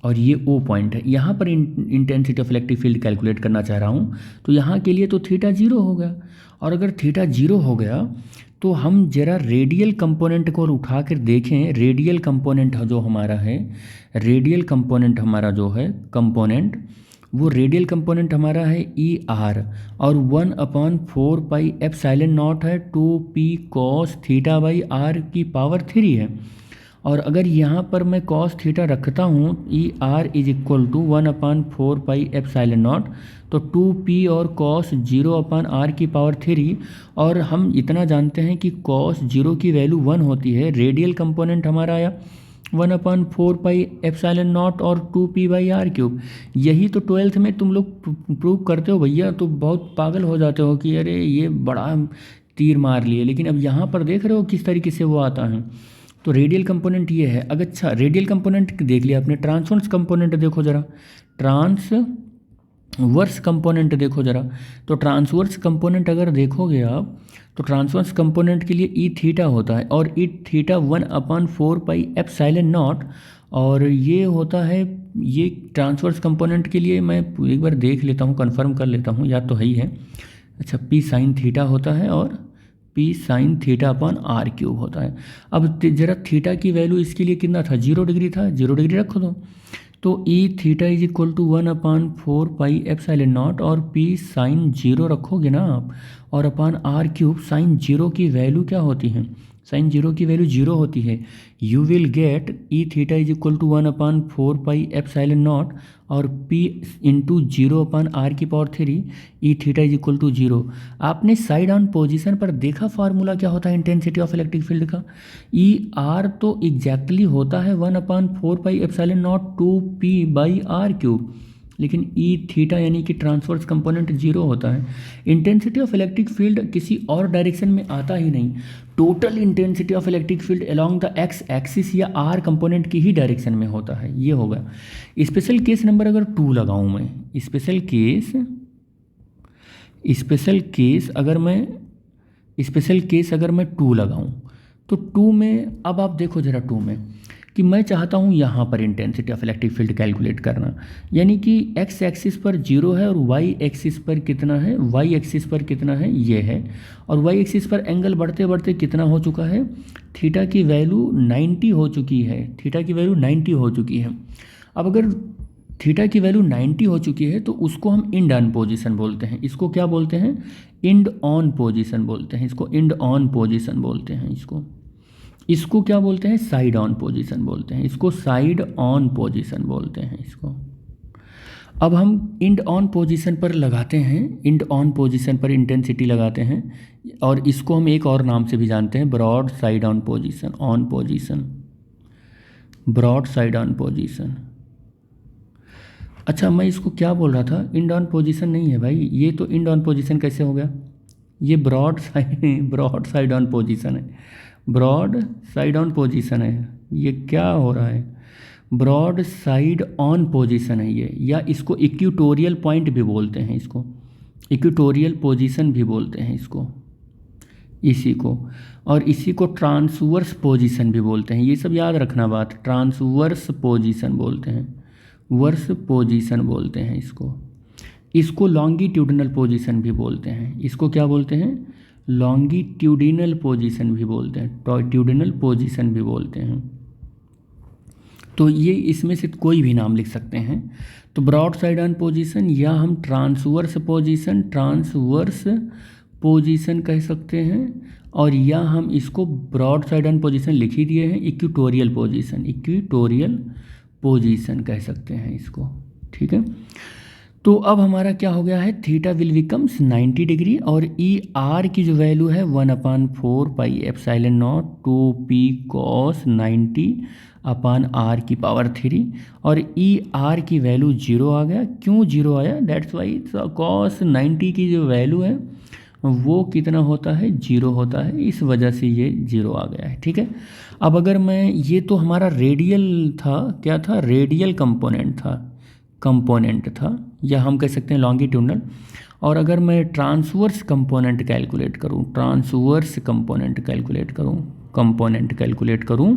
और ये ओ पॉइंट है। यहाँ पर intensity of electric field calculate करना चाह रहा हूँ, तो यहाँ के लिए तो थीटा जीरो हो गया। और अगर थीटा जीरो हो गया तो हम जरा रेडियल कंपोनेंट को उठा कर देखें। रेडियल कंपोनेंट जो हमारा है, रेडियल कंपोनेंट हमारा जो है कंपोनेंट, वो रेडियल कंपोनेंट हमारा है ई आर, और 1/4 एप्सिलॉन नॉट है 2p cos theta by R की पावर 3 है। और अगर यहाँ पर मैं cos थीटा रखता हूँ, E are is equal to 1/4 epsilon naught, तो 2p और cos 0/r की पावर 3। और हम इतना जानते हैं कि cos 0 की वैल्यू 1 होती है। रेडियल कंपोनेंट हमारा आया 1/4 एप्सिलॉन नॉट और 2p/r³। यही तो 12th में तुम लोग प्रूव करते हो भैया, तो बहुत पागल हो जाते हो कि अरे ये बड़ा तीर मार लिए। लेकिन अब यहाँ पर देख रहे हो किस तरीके से वो आता है। तो रेडियल कंपोनेंट ये है। अगर अच्छा रेडियल कंपोनेंट देख लिया आपने, ट्रांसवर्स कंपोनेंट देखो ज़रा, ट्रांसवर्स कंपोनेंट देखो ज़रा। तो ट्रांसवर्स कंपोनेंट अगर देखोगे आप, तो ट्रांसवर्स कंपोनेंट के लिए ई थीटा होता है, और ई थीटा 1/4 एप्सिलॉन नॉट, और ये होता है, ये ट्रांसवर्स कंपोनेंट के लिए मैं एक बार देख लेता हूँ, कंफर्म कर लेता हूँ, याद तो है ही है। अच्छा, पी साइन थीटा होता है और पी साइन थीटा/r³ होता है। अब जरा थीटा की वैल्यू इसके लिए कितना था, 0 डिग्री था, 0 डिग्री रखो दो। तो E theta is equal to 1/4 epsilon not, और पी साइन 0 रखोगे ना आप, और r³ साइन 0 की वैल्यू क्या होती है, साइन 0 की वैल्यू 0 होती है। You will get E theta is equal to 1/4 epsilon not और p इंटू 0/r की power 3, E theta is equal to 0। आपने साइड ऑन पोजीशन पर देखा फार्मूला क्या होता है इंटेंसिटी ऑफ इलेक्ट्रिक फील्ड का, ई आर तो एग्जैक्टली होता है 1/4 एप्सिलॉन नॉट 2p/r³, लेकिन ई थीटा यानी कि ट्रांसवर्स कंपोनेंट 0 होता है। इंटेंसिटी ऑफ इलेक्ट्रिक फील्ड किसी और डायरेक्शन में आता ही नहीं। Total intensity of electric field along the x axis या आर कंपोनेंट की ही डायरेक्शन में होता है। ये होगा स्पेशल केस नंबर अगर 2 लगाऊं मैं, स्पेशल केस अगर मैं 2 लगाऊं, तो 2 में अब आप देखो जरा, 2 में कि मैं चाहता हूँ यहाँ पर intensity of electric field calculate करना, यानी कि एक्स एक्सिस पर 0 है और वाई एक्सिस पर कितना है, वाई एक्सिस पर कितना है, ये है। और वाई एक्सिस पर एंगल बढ़ते बढ़ते कितना हो चुका है, थीटा की वैल्यू 90 हो चुकी है, थीटा की वैल्यू 90 हो चुकी है। अब अगर थीटा की वैल्यू 90 हो चुकी है तो उसको हम इंड ऑन पोजीशन बोलते हैं। इसको क्या बोलते हैं, इंड ऑन पोजीशन बोलते हैं, इसको इंड ऑन पोजीशन बोलते हैं। इसको क्या बोलते हैं, साइड ऑन पोजीशन बोलते हैं, इसको साइड ऑन पोजीशन बोलते हैं इसको। अब हम इंड ऑन पोजीशन पर लगाते हैं, इंड ऑन पोजीशन पर इंटेंसिटी लगाते हैं, और इसको हम एक और नाम से भी जानते हैं, broadside on position, broadside on position. अच्छा, मैं इसको क्या बोल रहा था, इंड ऑन पोजीशन नहीं है भाई, ये तो इंड ऑन पोजीशन कैसे हो गया, ये ब्रॉड साइड ऑन पोजीशन है, ब्रॉड साइड ऑन पोजीशन है। ये क्या हो रहा है, ब्रॉड साइड ऑन पोजीशन है ये, या इसको इक्वेटोरियल पॉइंट भी बोलते हैं, इसको इक्वेटोरियल पोजीशन भी बोलते हैं इसको, इसी को। और इसी को ट्रांसवर्स पोजीशन भी बोलते हैं। ये सब याद रखना बात, ट्रांसवर्स पोजीशन बोलते हैं, वर्स पोजीशन बोलते हैं इसको लॉन्गिट्यूडिनल पोजीशन भी बोलते हैं। इसको क्या बोलते हैं, लॉन्गिट्यूडिनल पोजीशन भी बोलते हैं, ट्यूडिनल पोजीशन भी बोलते हैं। तो ये इसमें से कोई भी नाम लिख सकते हैं। तो ब्रॉड साइड ऑन पोजीशन, या हम ट्रांसवर्स पोजीशन कह सकते हैं, और या हम इसको ब्रॉड साइड ऑन पोजीशन लिख ही दिए हैं, इक्वेटोरियल पोजीशन कह सकते हैं इसको, ठीक है। तो अब हमारा क्या हो गया है, थीटा विल बिकम्स 90 डिग्री, और ई आर की जो वैल्यू है 1/4 epsilon not 2p cos 90/r की पावर 3, और ई आर की वैल्यू 0 आ गया। क्यों 0 आया, दैट्स वाई cos 90 की जो वैल्यू है वो कितना होता है, 0 होता है, इस वजह से ये 0 आ गया है, ठीक है। अब अगर मैं, ये तो हमारा रेडियल था, क्या था, रेडियल कंपोनेंट था, या हम कह सकते हैं लॉन्गिट्यूडनल। और अगर मैं ट्रांसवर्स कंपोनेंट कैलकुलेट करूँ, कंपोनेंट कैलकुलेट करूं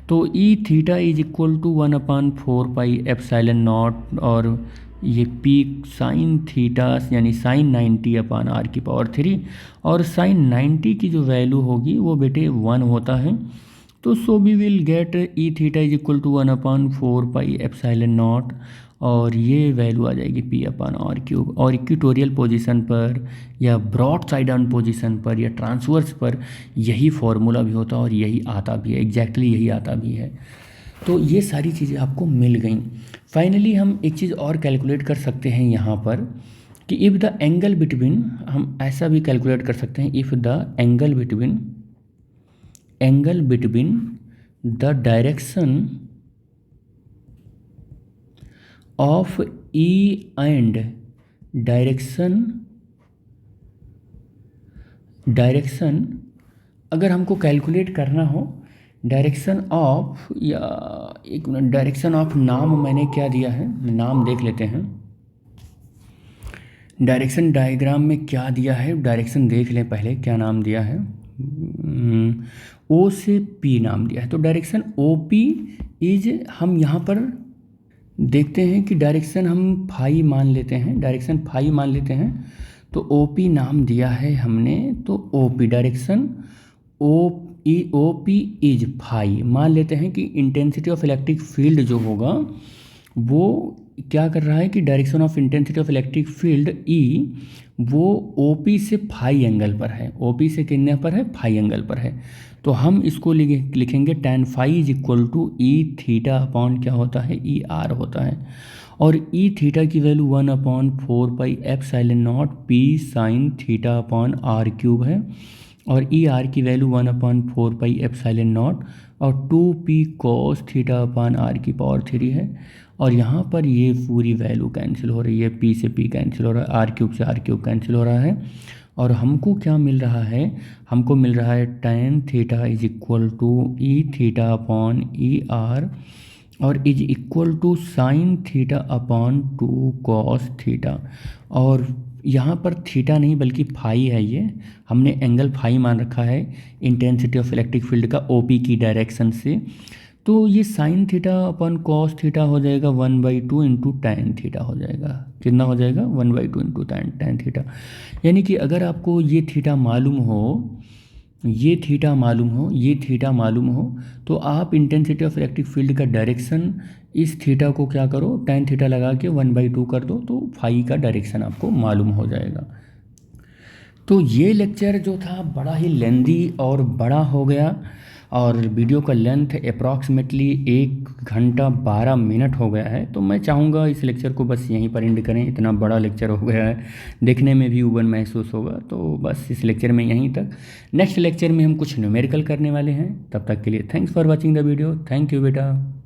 तो E theta is equal to 1/4 pi epsilon not और ये पी साइन थीटा यानी साइन 90/r⁻³ और साइन 90 की जो वैल्यू होगी वो बेटे 1 होता है। तो so we will get E theta is equal to 1/4 pi epsilon not और ये वैल्यू आ जाएगी p/r³ और इक्वेटोरियल पोजीशन पर या ब्रॉड साइड ऑन पोजीशन पर या ट्रांसवर्स पर यही फॉर्मूला भी होता है और यही आता भी है, एग्जैक्टली यही आता भी है। तो ये सारी चीज़ें आपको मिल गई। फाइनली हम एक चीज़ और कैलकुलेट कर सकते हैं यहाँ पर कि इफ़ द एंगल बिटवीन, हम ऐसा भी कैलकुलेट कर सकते हैं, if the angle between the direction of E and direction अगर हमको कैलकुलेट करना हो डायरेक्शन ऑफ, या एक मिनट, डायरेक्शन ऑफ नाम मैंने क्या दिया है, नाम देख लेते हैं। डायरेक्शन डायग्राम में क्या दिया है, डायरेक्शन देख लें पहले, क्या नाम दिया है, ओ से पी नाम दिया है। तो डायरेक्शन ओ पी इज, हम यहाँ पर देखते हैं कि डायरेक्शन हम फाई मान लेते हैं, डायरेक्शन फाई मान लेते हैं। तो ओ पी नाम दिया है हमने, तो O P direction O P is phi मान लेते हैं कि इंटेंसिटी ऑफ इलेक्ट्रिक फील्ड जो होगा वो क्या कर रहा है कि direction of intensity of electric field E वो ओ पी से फाई एंगल पर है, ओ पी से कितने पर है, फाई एंगल पर है। तो हम इसको लिखेंगे tan phi is equal to E theta upon क्या होता है, ई आर होता है। और ई थीटा की value 1/4 pi epsilon nought P sine theta upon r³ है और ई आर की वैल्यू 1/4 पाई एप्सिलॉन नॉट और 2p cos theta upon r⁻³ है। और यहाँ पर ये पूरी वैल्यू कैंसिल हो रही है, p से p कैंसिल हो रहा है, r³ से r³ कैंसिल हो रहा है और हमको क्या मिल रहा है, हमको मिल रहा है tan theta is equal to E theta upon E r और is equal to sine theta upon 2 cos theta. और यहाँ पर थीटा नहीं बल्कि फाई है, ये हमने एंगल फाई मान रखा है इंटेंसिटी ऑफ इलेक्ट्रिक फील्ड का ओपी की डायरेक्शन से। तो ये sign theta upon cos theta हो जाएगा 1/2 इंटू टैन थीटा हो जाएगा। कितना हो जाएगा, 1/2 इंटू टैन थीटा। यानी कि अगर आपको ये थीटा मालूम हो, ये थीटा मालूम हो तो आप इंटेंसिटी ऑफ इलेक्ट्रिक फील्ड का डायरेक्शन इस थीटा को क्या करो, टैन थीटा लगा के 1/2 कर दो तो फाई का डायरेक्शन आपको मालूम हो जाएगा। तो ये लेक्चर जो था बड़ा ही लेंदी और बड़ा हो गया और वीडियो का लेंथ अप्रॉक्सीमेटली 1 घंटा 12 मिनट हो गया है। तो मैं चाहूँगा इस लेक्चर को बस यहीं पर एंड करें, इतना बड़ा लेक्चर हो गया है, देखने में भी उबन महसूस होगा। तो बस इस लेक्चर में यहीं तक, नेक्स्ट लेक्चर में हम कुछ न्यूमेरिकल करने वाले हैं। तब तक के लिए thanks for watching the video. Thank you बेटा।